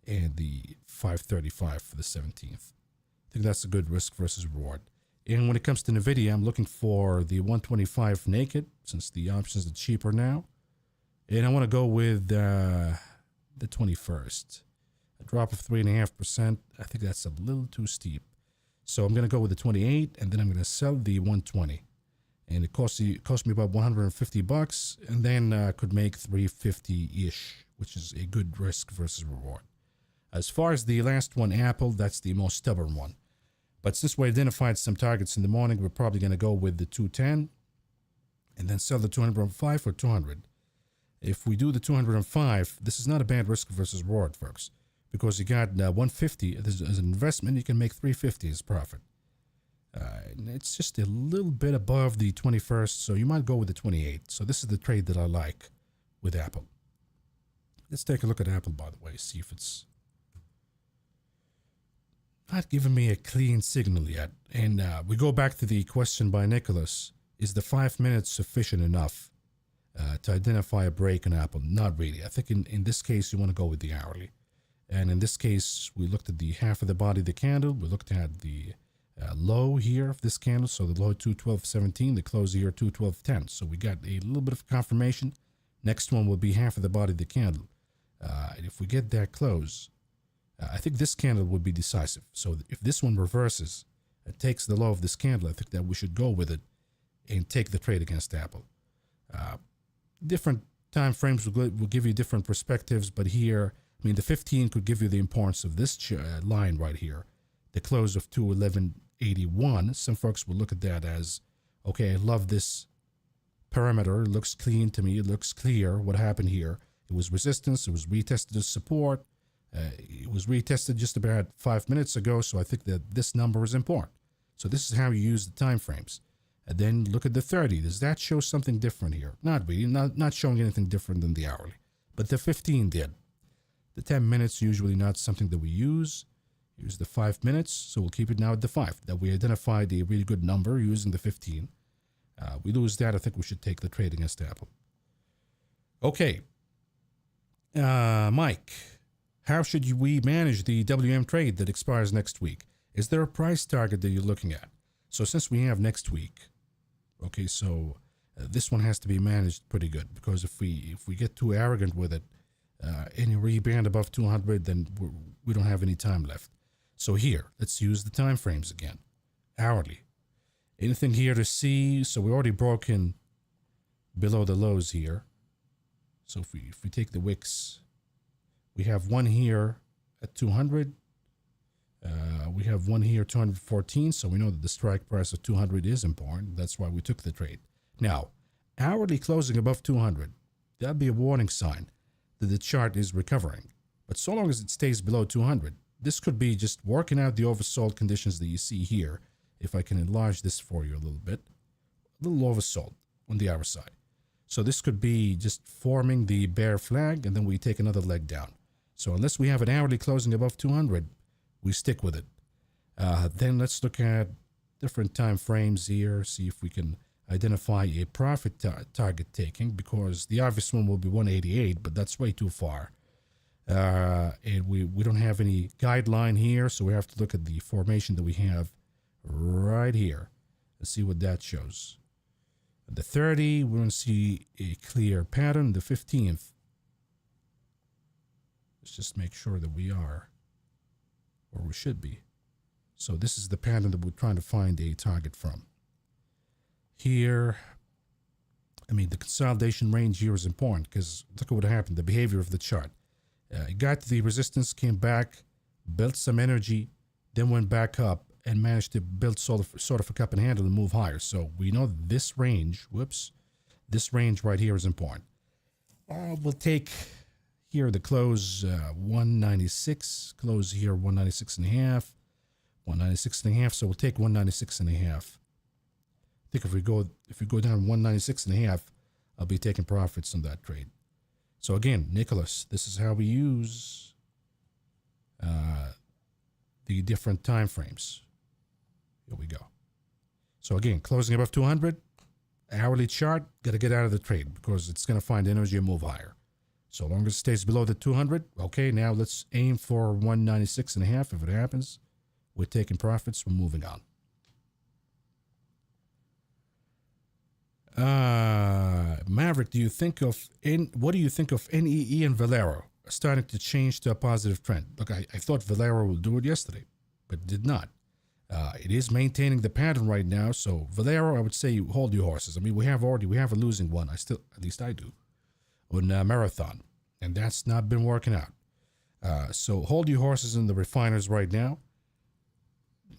and the 535 for the 17th. I think that's a good risk versus reward. And when it comes to NVIDIA, I'm looking for the 125 naked, since the options are cheaper now. And I want to go with the 21st. A drop of 3.5%. I think that's a little too steep. So I'm going to go with the 28, and then I'm going to sell the 120. And it cost me about $150, and then could make 350-ish, which is a good risk versus reward. As far as the last one, Apple, that's the most stubborn one. But since we identified some targets in the morning, we're probably going to go with the 210 and then sell the 205 for 200. If we do the 205, this is not a bad risk versus reward, folks, because you got 150 as an investment. You can make 350 as profit. It's just a little bit above the 21st, so you might go with the 28. So this is the trade that I like with Apple. Let's take a look at Apple, by the way, see if it's not giving me a clean signal yet. And we go back to the question by Nicholas. Is the 5 minutes sufficient enough to identify a break in Apple? Not really. I think in this case, you want to go with the hourly. And in this case, we looked at the half of the body of the candle. We looked at the low here of this candle. So the low 212.17, the close here 212.10. So we got a little bit of confirmation. Next one will be half of the body of the candle. And if we get that close, I think this candle would be decisive. So if this one reverses, it takes the low of this candle, I think that we should go with it and take the trade against Apple. Different time frames will give you different perspectives, but here, I mean, the 15 could give you the importance of this line right here, the close of 211.81. Some folks will look at that as, okay, I love this perimeter. It looks clean to me. It looks clear what happened here. It was resistance. It was retested as support. It was retested just about 5 minutes ago, so I think that this number is important. So this is how you use the time frames. And then look at the 30. Does that show something different here? Not really. Not showing anything different than the hourly. But the 15 did. The 10 minutes usually not something that we use. Use the 5 minutes, so we'll keep it now at the 5. That we identified a really good number using the 15. We lose that, I think we should take the trade against Apple. Okay. Mike, how should we manage the WM trade that expires next week? Is there a price target that you're looking at? So since we have next week, okay, so this one has to be managed pretty good, because if we get too arrogant with it, any rebound above 200, then we don't have any time left. So here, let's use the time frames again. Hourly. Anything here to see? So we already broken below the lows here. So if we take the wicks, we have one here at 200. We have one here, 214. So we know that the strike price of 200 is important. That's why we took the trade. Now, hourly closing above 200, that'd be a warning sign that the chart is recovering. But so long as it stays below 200, this could be just working out the oversold conditions that you see here. If I can enlarge this for you a little bit, a little oversold on the hour side. So this could be just forming the bear flag, and then we take another leg down. So unless we have an hourly closing above 200, we stick with it. Then let's look at different time frames here, see if we can identify a profit target taking, because the obvious one will be 188, but that's way too far. And we don't have any guideline here, so we have to look at the formation that we have right here. Let's see what that shows. The 30, we're going to see a clear pattern. The 15th, let's just make sure that we are where we should be. So this is the pattern that we're trying to find a target from. Here, I mean, the consolidation range here is important because look at what happened, the behavior of the chart. It got to the resistance, came back, built some energy, then went back up and managed to build sort of a cup and handle and move higher. So we know this range, this range right here is important. We'll take here the close 196, close here 196 and a half, 196 and a half. So we'll take 196 and a half. I think if we go down 196 and a half, I'll be taking profits on that trade. So again, Nicholas, this is how we use the different time frames. Here we go. So again, closing above 200, hourly chart, got to get out of the trade because it's going to find energy and move higher. So long as it stays below the 200, okay, now let's aim for 196 and a half. If it happens, we're taking profits, we're moving on. Maverick, what do you think of NEE and Valero starting to change to a positive trend? Look, I thought Valero will do it yesterday, but it did not. It is maintaining the pattern right now. So Valero, I would say you hold your horses. I mean, we have a losing one. At least I do, on Marathon, and that's not been working out. So hold your horses in the refiners right now.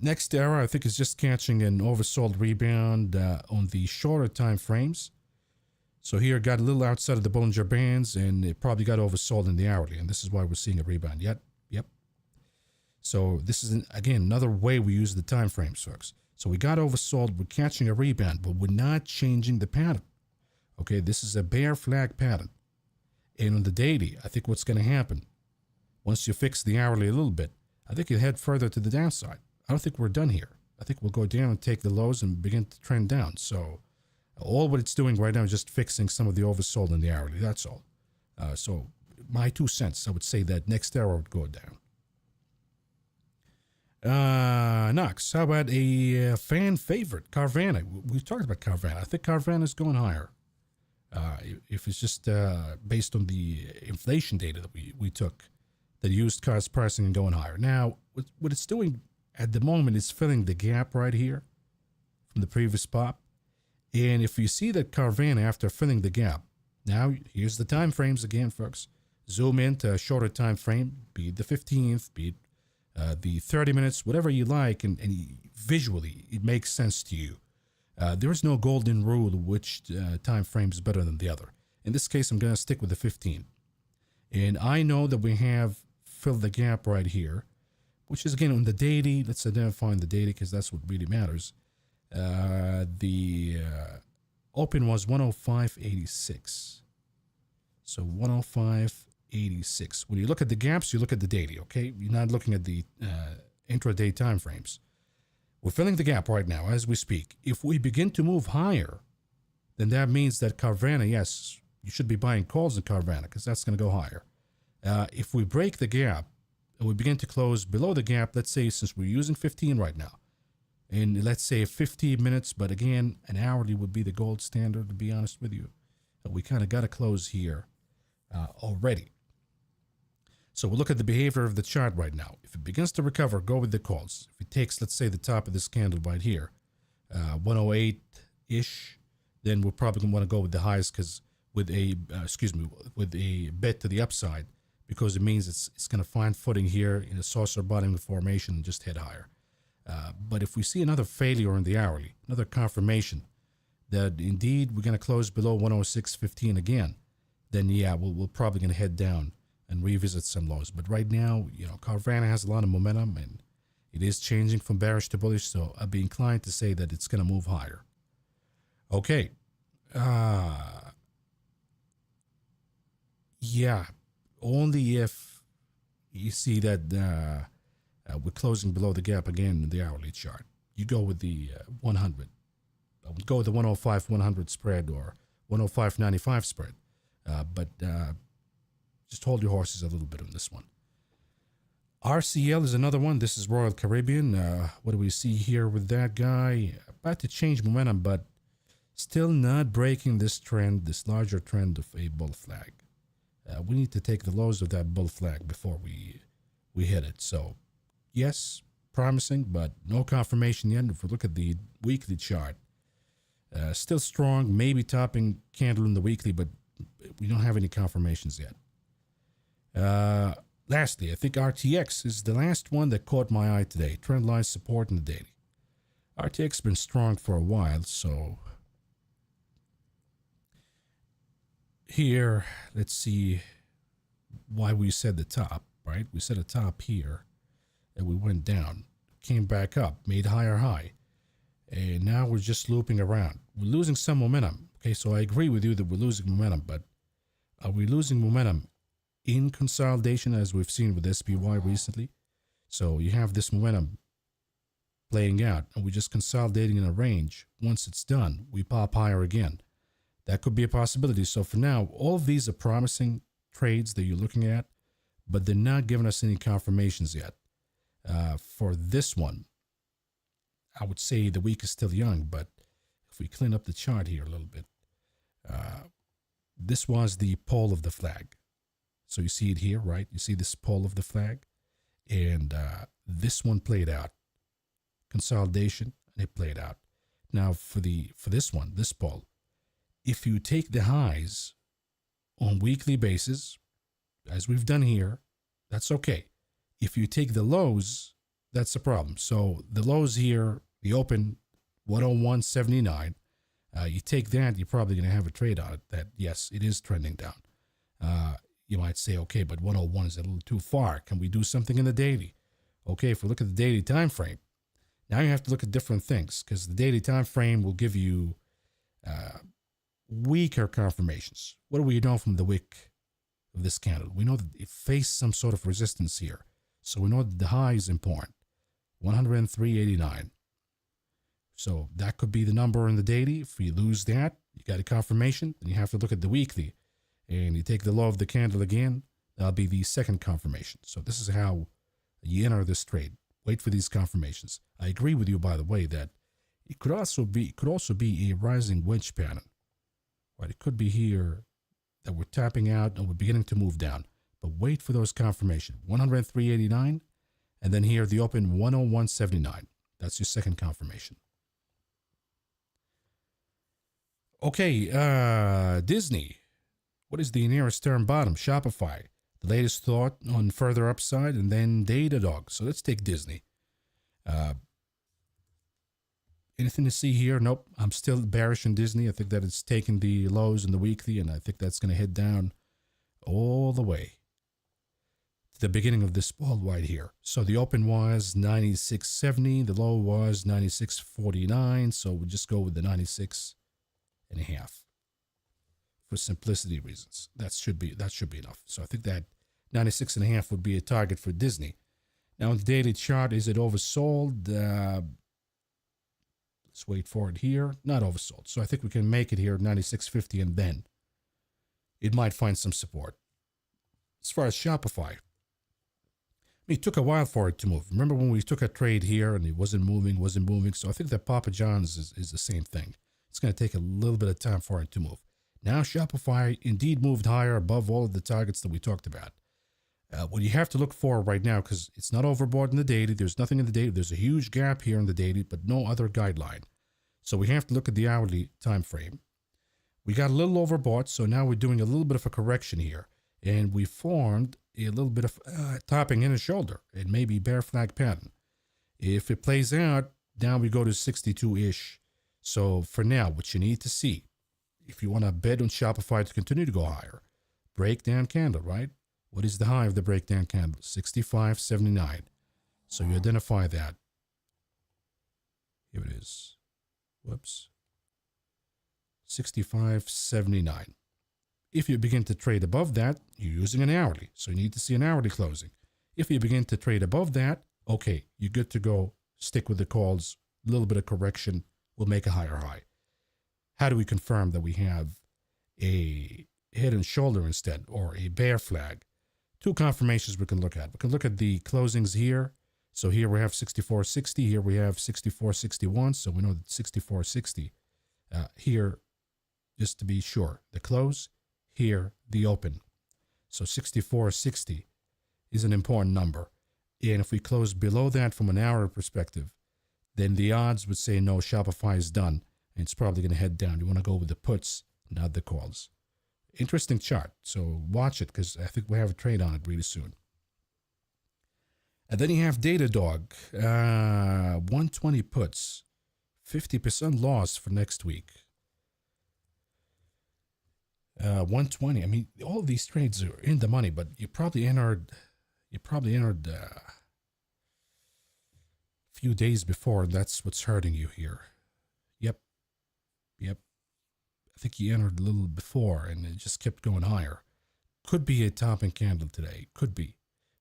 NextEra, I think, is just catching an oversold rebound on the shorter time frames. So here got a little outside of the Bollinger Bands, and it probably got oversold in the hourly, and this is why we're seeing a rebound. Yep. So this is, again, another way we use the time frames, folks. So we got oversold, we're catching a rebound, but we're not changing the pattern. Okay, this is a bear flag pattern. And on the daily, I think what's going to happen, once you fix the hourly a little bit, I think you'll head further to the downside. I don't think we're done here. I think we'll go down and take the lows and begin to trend down. So all what it's doing right now is just fixing some of the oversold in the hourly. That's all. So my 2 cents, I would say that NextEra would go down. Knox, how about a fan favorite, Carvana? We talked about Carvana. I think Carvana is going higher. If it's just based on the inflation data that we took, the used cars pricing and going higher. Now, what it's doing at the moment is filling the gap right here from the previous pop. And if you see that Carvana, after filling the gap, now here's the time frames again, folks. Zoom in to a shorter time frame, be it the 15th, be it the 30 minutes, whatever you like, and visually it makes sense to you. There is no golden rule which time frame is better than the other. In this case, I'm going to stick with the 15. And I know that we have filled the gap right here, which is again on the daily. Let's identify the daily because that's what really matters. The open was 105.86. So 105.86. When you look at the gaps, you look at the daily, okay? You're not looking at the intraday time frames. We're filling the gap right now as we speak. If we begin to move higher, then that means that Carvana, yes, you should be buying calls in Carvana because that's going to go higher. If we break the gap and we begin to close below the gap, let's say since we're using 15 right now, and let's say 15 minutes, but again, an hourly would be the gold standard, to be honest with you. We kind of got to close here already. So we'll look at the behavior of the chart right now. If it begins to recover, go with the calls. If it takes, let's say, the top of this candle right here, 108-ish, then we're probably going to want to go with the highs because with a bet to the upside, because it means it's going to find footing here in a saucer bottom formation and just head higher. But if we see another failure in the hourly, another confirmation that indeed we're going to close below 106.15 again, then yeah, we're probably going to head down and revisit some lows. But right now, Carvana has a lot of momentum and it is changing from bearish to bullish, so I'd be inclined to say that it's going to move higher. Okay. Yeah, only if you see that we're closing below the gap again in the hourly chart. You go with the 100. I would go with the 105-100 spread or 105.95 spread. But just hold your horses a little bit on this one. RCL is another one. This is Royal Caribbean. What do we see here with that guy? About to change momentum, but still not breaking this trend, this larger trend of a bull flag. We need to take the lows of that bull flag before we hit it. So, yes, promising, but no confirmation yet. If we look at the weekly chart, still strong, maybe topping candle in the weekly, but we don't have any confirmations yet. Lastly, I think RTX is the last one that caught my eye today. Trendline support in the daily. RTX has been strong for a while, so here, let's see why we said the top, right? We set a top here, and we went down, came back up, made higher high, and now we're just looping around. We're losing some momentum. Okay, so I agree with you that we're losing momentum, but are we losing momentum in consolidation as we've seen with SPY recently? So you have this momentum playing out, and we're just consolidating in a range. Once it's done, we pop higher again. That could be a possibility. So for now, all of these are promising trades that you're looking at, but they're not giving us any confirmations yet. For this one, I would say the week is still young, but if we clean up the chart here a little bit, this was the pole of the flag. So you see it here, right? You see this pole of the flag, and this one played out. Consolidation, and it played out. Now for this one, this pole, if you take the highs on weekly basis, as we've done here, that's okay. If you take the lows, that's a problem. So the lows here, the open 101.79, you take that, you're probably going to have a trade on it that, yes, it is trending down. You might say, okay, but 101 is a little too far. Can we do something in the daily? Okay, if we look at the daily time frame, now you have to look at different things, because the daily time frame will give you weaker confirmations. What do we know from the wick of this candle? We know that it faced some sort of resistance here. So we know that the high is important, 103.89. So that could be the number in the daily. If you lose that, you got a confirmation, then you have to look at the weekly. And you take the low of the candle again, that'll be the second confirmation. So this is how you enter this trade. Wait for these confirmations. I agree with you, by the way, that it could also be a rising wedge pattern. Right? It could be here that we're tapping out and we're beginning to move down. But wait for those confirmations. 103.89, and then here the open 101.79. That's your second confirmation. Okay, Disney. What is the nearest term bottom? Shopify. The latest thought on further upside, and then Datadog. So let's take Disney. Anything to see here? Nope. I'm still bearish in Disney. I think that it's taken the lows in the weekly, and I think that's going to head down all the way to the beginning of this ball right here. So the open was 96.70. The low was 96.49. So we'll just go with the 96.5. For simplicity reasons, that should be enough. So I think that 96.5 would be a target for Disney. Now on the daily chart, is it oversold? Let's wait for it here. Not oversold. So I think we can make it here at 96.50, and then it might find some support. As far as Shopify, it took a while for it to move. Remember when we took a trade here and it wasn't moving. So I think that Papa John's is the same thing. It's going to take a little bit of time for it to move. Now Shopify indeed moved higher above all of the targets that we talked about. What you have to look for right now, because it's not overbought in the daily, there's nothing in the daily, there's a huge gap here in the daily, but no other guideline. So we have to look at the hourly time frame. We got a little overbought, so now we're doing a little bit of a correction here. And we formed a little bit of topping in a shoulder. It may be bear flag pattern. If it plays out, now we go to 62-ish. So for now, what you need to see, if you want to bet on Shopify to continue to go higher, breakdown candle, right? What is the high of the breakdown candle? 65.79. So you identify that. Here it is. Whoops. 65.79. If you begin to trade above that, you're using an hourly. So you need to see an hourly closing. If you begin to trade above that, okay, you're good to go. Stick with the calls. A little bit of correction will make a higher high. How do we confirm that we have a head and shoulder instead, or a bear flag two confirmations we can look at. We can look at the closings here. So here we have 64.60. Here we have 64.61. So we know that 64.60 here, just to be sure, the close, here, the open. So 64.60 is an important number. And if we close below that from an hour perspective, then the odds would say no, Shopify is done. And it's probably going to head down. You want to go with the puts, not the calls. Interesting chart. So watch it because I think we have a trade on it really soon. And then you have Datadog, 120 puts, 50% loss for next week. 120. I mean, all of these trades are in the money, but you probably entered a few days before, and that's what's hurting you here. Yep. I think you entered a little before, and it just kept going higher. Could be a topping candle today. Could be.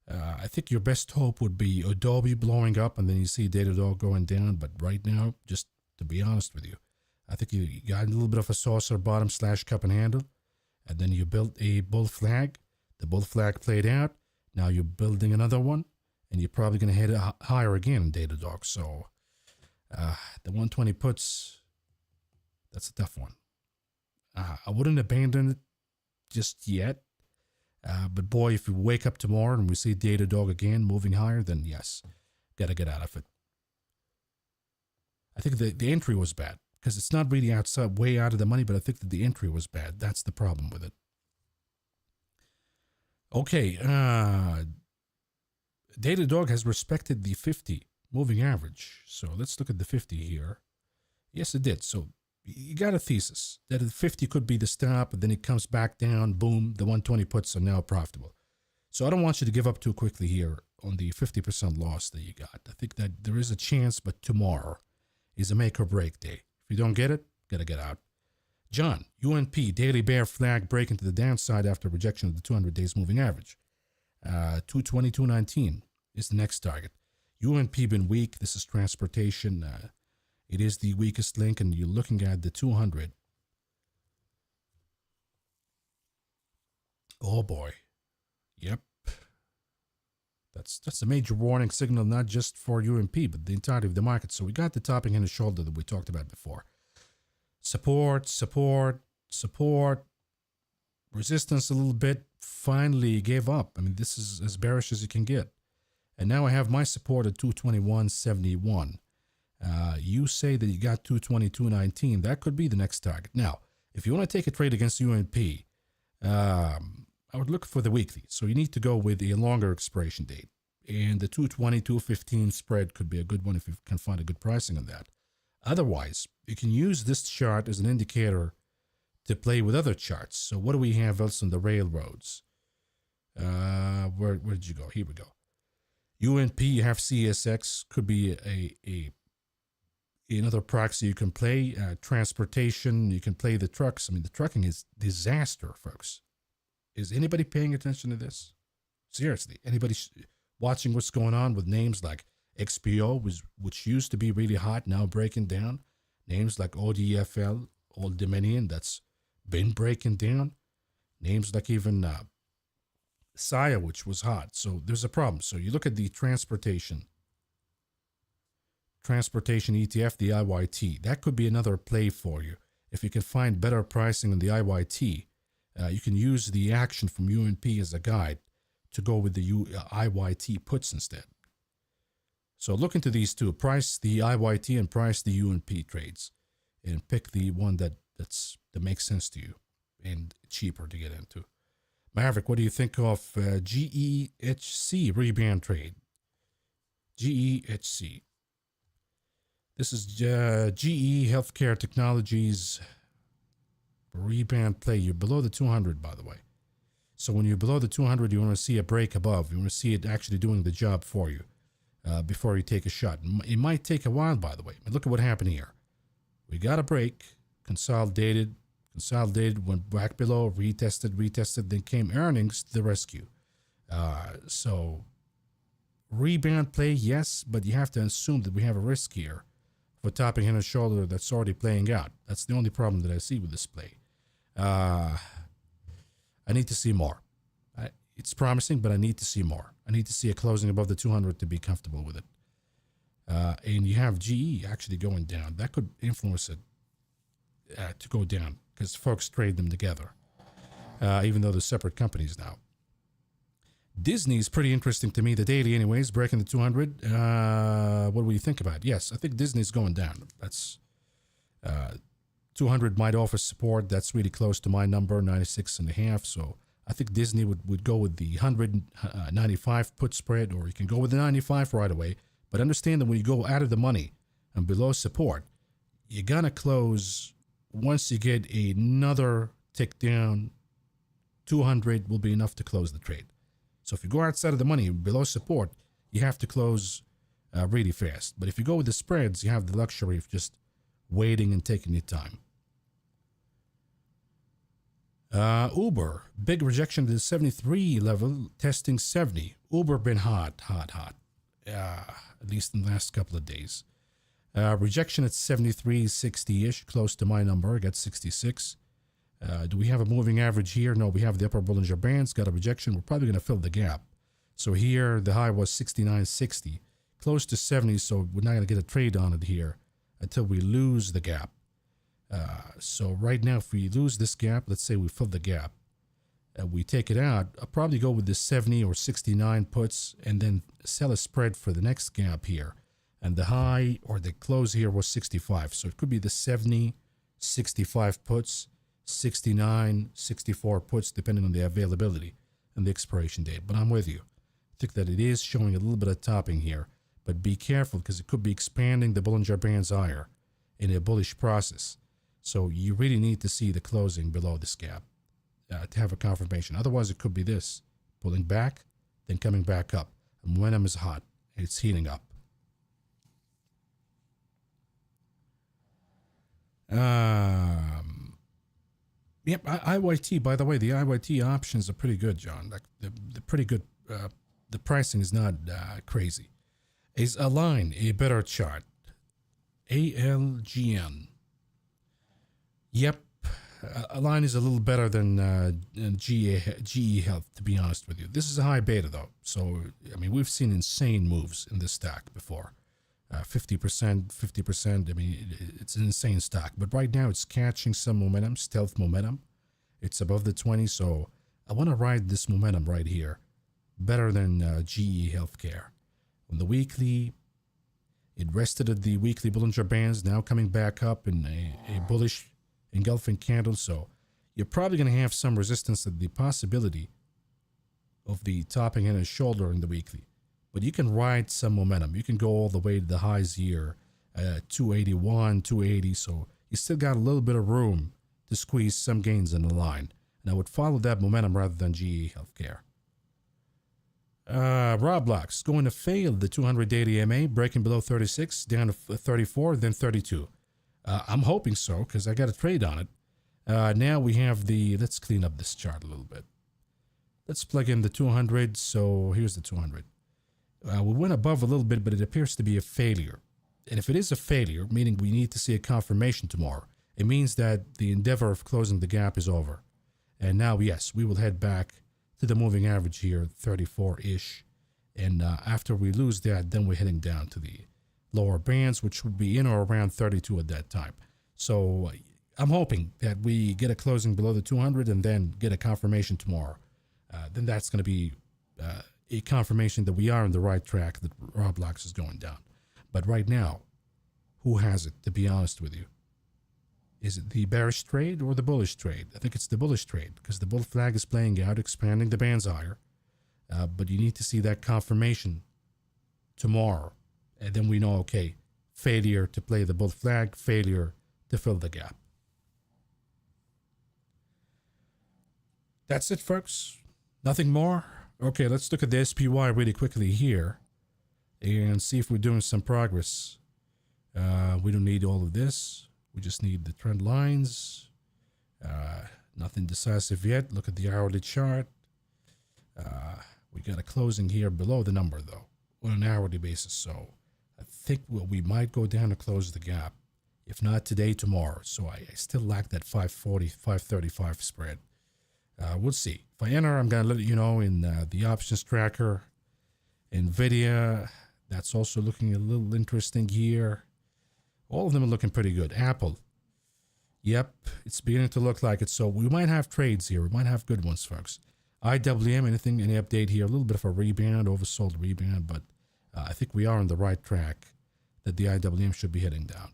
I think your best hope would be Adobe blowing up, and then you see Datadog going down. But right now, just to be honest with you, I think you got a little bit of a saucer bottom / cup and handle, and then you built a bull flag. The bull flag played out. Now you're building another one, and you're probably going to head higher again in Datadog. So the 120 puts, that's a tough one. I wouldn't abandon it just yet. But boy, if we wake up tomorrow and we see Datadog again moving higher, then yes, got to get out of it. I think the entry was bad because it's not really outside, way out of the money, but I think that the entry was bad. That's the problem with it. Okay, Datadog has respected the 50 moving average. So let's look at the 50 here. Yes, it did. So you got a thesis that the 50 could be the stop, and then it comes back down, boom, the 120 puts are now profitable. So I don't want you to give up too quickly here on the 50% loss that you got. I think that there is a chance, but tomorrow is a make or break day. If you don't get it, gotta get out. John, UNP, daily bear flag breaking to the downside after rejection of the 200 days moving average. 222.19 is the next target. UNP been weak. This is transportation. It is the weakest link, and you're looking at the 200. Oh boy. Yep. That's a major warning signal, not just for UNP, but the entirety of the market. So we got the topping and the shoulder that we talked about before. Support, resistance a little bit, finally gave up. I mean, this is as bearish as you can get. And now I have my support at 221.71. You say that you got 222.19. That could be the next target. Now, if you want to take a trade against UNP, I would look for the weekly. So you need to go with a longer expiration date. And the 220, 215 spread could be a good one if you can find a good pricing on that. Otherwise, you can use this chart as an indicator to play with other charts. So what do we have else on the railroads? Where did you go? Here we go. UNP, you have CSX, could be another proxy you can play. Transportation, you can play the trucks. I mean, the trucking is disaster, folks. Is anybody paying attention to this? Seriously, anybody watching what's going on with names like XPO, which used to be really hot, now breaking down? Names like ODFL, Old Dominion, that's been breaking down. Names like even Saya, which was hot. So there's a problem. So you look at the transportation ETF, the IYT. That could be another play for you. If you can find better pricing on the IYT, you can use the action from UNP as a guide to go with the IYT puts instead. So look into these two. Price the IYT and price the UNP trades, and pick the one that makes sense to you and cheaper to get into. Maverick, what do you think of GEHC rebound trade? GEHC. This is GE Healthcare Technologies rebound play. You're below the 200, by the way. So when you're below the 200, you want to see a break above. You want to see it actually doing the job for you before you take a shot. It might take a while, by the way. But look at what happened here. We got a break, consolidated, went back below, retested, then came earnings to the rescue. So rebound play, yes, but you have to assume that we have a risk here for topping head and shoulder that's already playing out. That's the only problem that I see with this play. I need to see more. it's promising, but I need to see more. I need to see a closing above the 200 to be comfortable with it. And you have GE actually going down. That could influence it to go down because folks trade them together, even though they're separate companies now. Disney is pretty interesting to me. The daily, anyways, breaking the 200. What do we think about? Yes, I think Disney's going down. That's 200 might offer support. That's really close to my number, 96.5. So I think Disney would go with the 195 put spread, or you can go with the 95 right away. But understand that when you go out of the money and below support, you're going to close once you get another tick down. 200 will be enough to close the trade. So if you go outside of the money below support, you have to close really fast. But if you go with the spreads, you have the luxury of just waiting and taking your time. Uber, big rejection to the 73 level, testing 70. Uber been hot. At least in the last couple of days. Rejection at 73.60-ish, close to my number. I got 66. Do we have a moving average here? No, we have the upper Bollinger Bands, got a rejection. We're probably going to fill the gap. So here, the high was 69.60, close to 70, so we're not going to get a trade on it here until we lose the gap. So right now, if we lose this gap, let's say we fill the gap, we take it out, I'll probably go with the 70 or 69 puts and then sell a spread for the next gap here. And the high or the close here was 65. So it could be the 70, 65 puts, 69, 64 puts, depending on the availability and the expiration date. But I'm with you. I think that it is showing a little bit of topping here, but be careful because it could be expanding the Bollinger Bands higher in a bullish process. So you really need to see the closing below this gap to have a confirmation. Otherwise, it could be this, pulling back, then coming back up. And momentum is hot. It's heating up. Yep, IYT, by the way, the IYT options are pretty good, John. Like they're pretty good. The pricing is not crazy. Is Align a better chart? ALGN. Yep, Align is a little better than GE Health, to be honest with you. This is a high beta, though. So, I mean, we've seen insane moves in this stock before. 50%, 50%. I mean, it's an insane stock. But right now, it's catching some momentum, stealth momentum. It's above the 20, so I want to ride this momentum right here. Better than GE Healthcare. On the weekly, it rested at the weekly Bollinger Bands, now coming back up in a bullish engulfing candle. So you're probably going to have some resistance at the possibility of the topping in a shoulder in the weekly. But you can ride some momentum. You can go all the way to the highs here, 281, 280. So you still got a little bit of room to squeeze some gains in the line. And I would follow that momentum rather than GE Healthcare. Roblox going to fail the 200 daily EMA, breaking below 36, down to 34, then 32. I'm hoping so because I got a trade on it. Now we have let's clean up this chart a little bit. Let's plug in the 200. So here's the 200. We went above a little bit, but it appears to be a failure. And if it is a failure, meaning we need to see a confirmation tomorrow, it means that the endeavor of closing the gap is over. And now, yes, we will head back to the moving average here, 34-ish. And after we lose that, then we're heading down to the lower bands, which would be in or around 32 at that time. So I'm hoping that we get a closing below the 200 and then get a confirmation tomorrow. Then that's going to be a confirmation that we are on the right track, that Roblox is going down. But right now, who has it, to be honest with you? Is it the bearish trade or the bullish trade? I think it's the bullish trade because the bull flag is playing out, expanding the bands higher. But you need to see that confirmation tomorrow. And then we know, okay, failure to play the bull flag, failure to fill the gap. That's it, folks. Nothing more. Okay, let's look at the SPY really quickly here and see if we're doing some progress. We don't need all of this. We just need the trend lines. Nothing decisive yet. Look at the hourly chart. We got a closing here below the number, though, on an hourly basis. So I think we might go down to close the gap. If not today, tomorrow. So I still lack that 540, 535 spread. We'll see. If I enter, I'm going to let you know in the options tracker. NVIDIA, that's also looking a little interesting here. All of them are looking pretty good. Apple, yep, it's beginning to look like it. So we might have trades here. We might have good ones, folks. IWM, any update here? A little bit of a rebound, oversold rebound, but I think we are on the right track that the IWM should be heading down.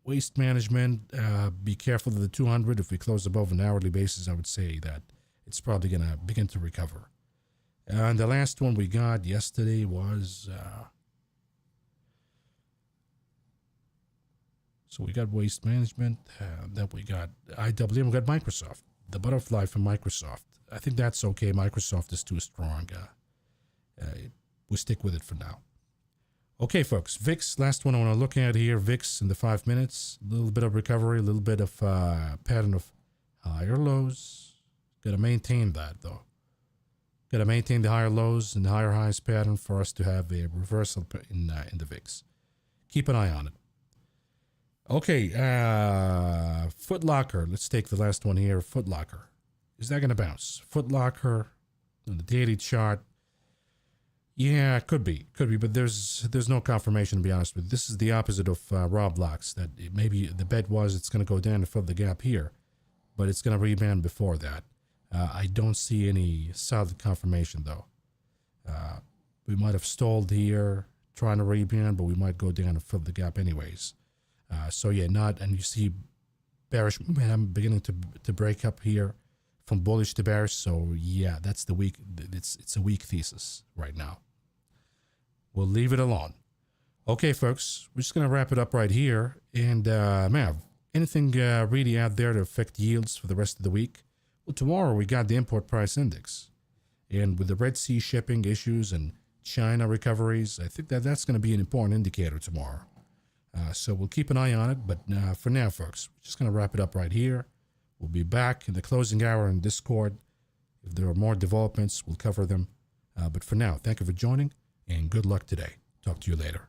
Waste management, be careful of the 200. If we close above an hourly basis, I would say that it's probably going to begin to recover. And the last one we got yesterday was... so we got waste management, then we got IWM, we got Microsoft. The butterfly from Microsoft. I think that's okay. Microsoft is too strong. We stick with it for now. Okay, folks. VIX, last one I want to look at here. VIX in the 5 minutes. A little bit of recovery, a little bit of pattern of higher lows. Got to maintain that, though. Got to maintain the higher lows and the higher highs pattern for us to have a reversal in the VIX. Keep an eye on it. Okay, Foot Locker. Let's take the last one here. Foot Locker. Is that going to bounce? Foot Locker on the daily chart. Yeah, could be, but there's no confirmation, to be honest with you. This is the opposite of Roblox. That maybe the bet was it's going to go down to fill the gap here, but it's going to rebound before that. I don't see any solid confirmation though. We might have stalled here, trying to rebound, but we might go down and fill the gap anyways. So yeah, and you see bearish momentum beginning to break up here from bullish to bearish. So yeah, that's the weak. It's a weak thesis right now. We'll leave it alone. Okay, folks, we're just gonna wrap it up right here. And Mav, anything really out there to affect yields for the rest of the week? Well, tomorrow we got the import price index, and with the Red Sea shipping issues and China recoveries, I think that's going to be an important indicator tomorrow. So we'll keep an eye on it. But for now, folks, we're just going to wrap it up right here. We'll be back in the closing hour in Discord. If there are more developments, we'll cover them. But for now, thank you for joining, and good luck today. Talk to you later.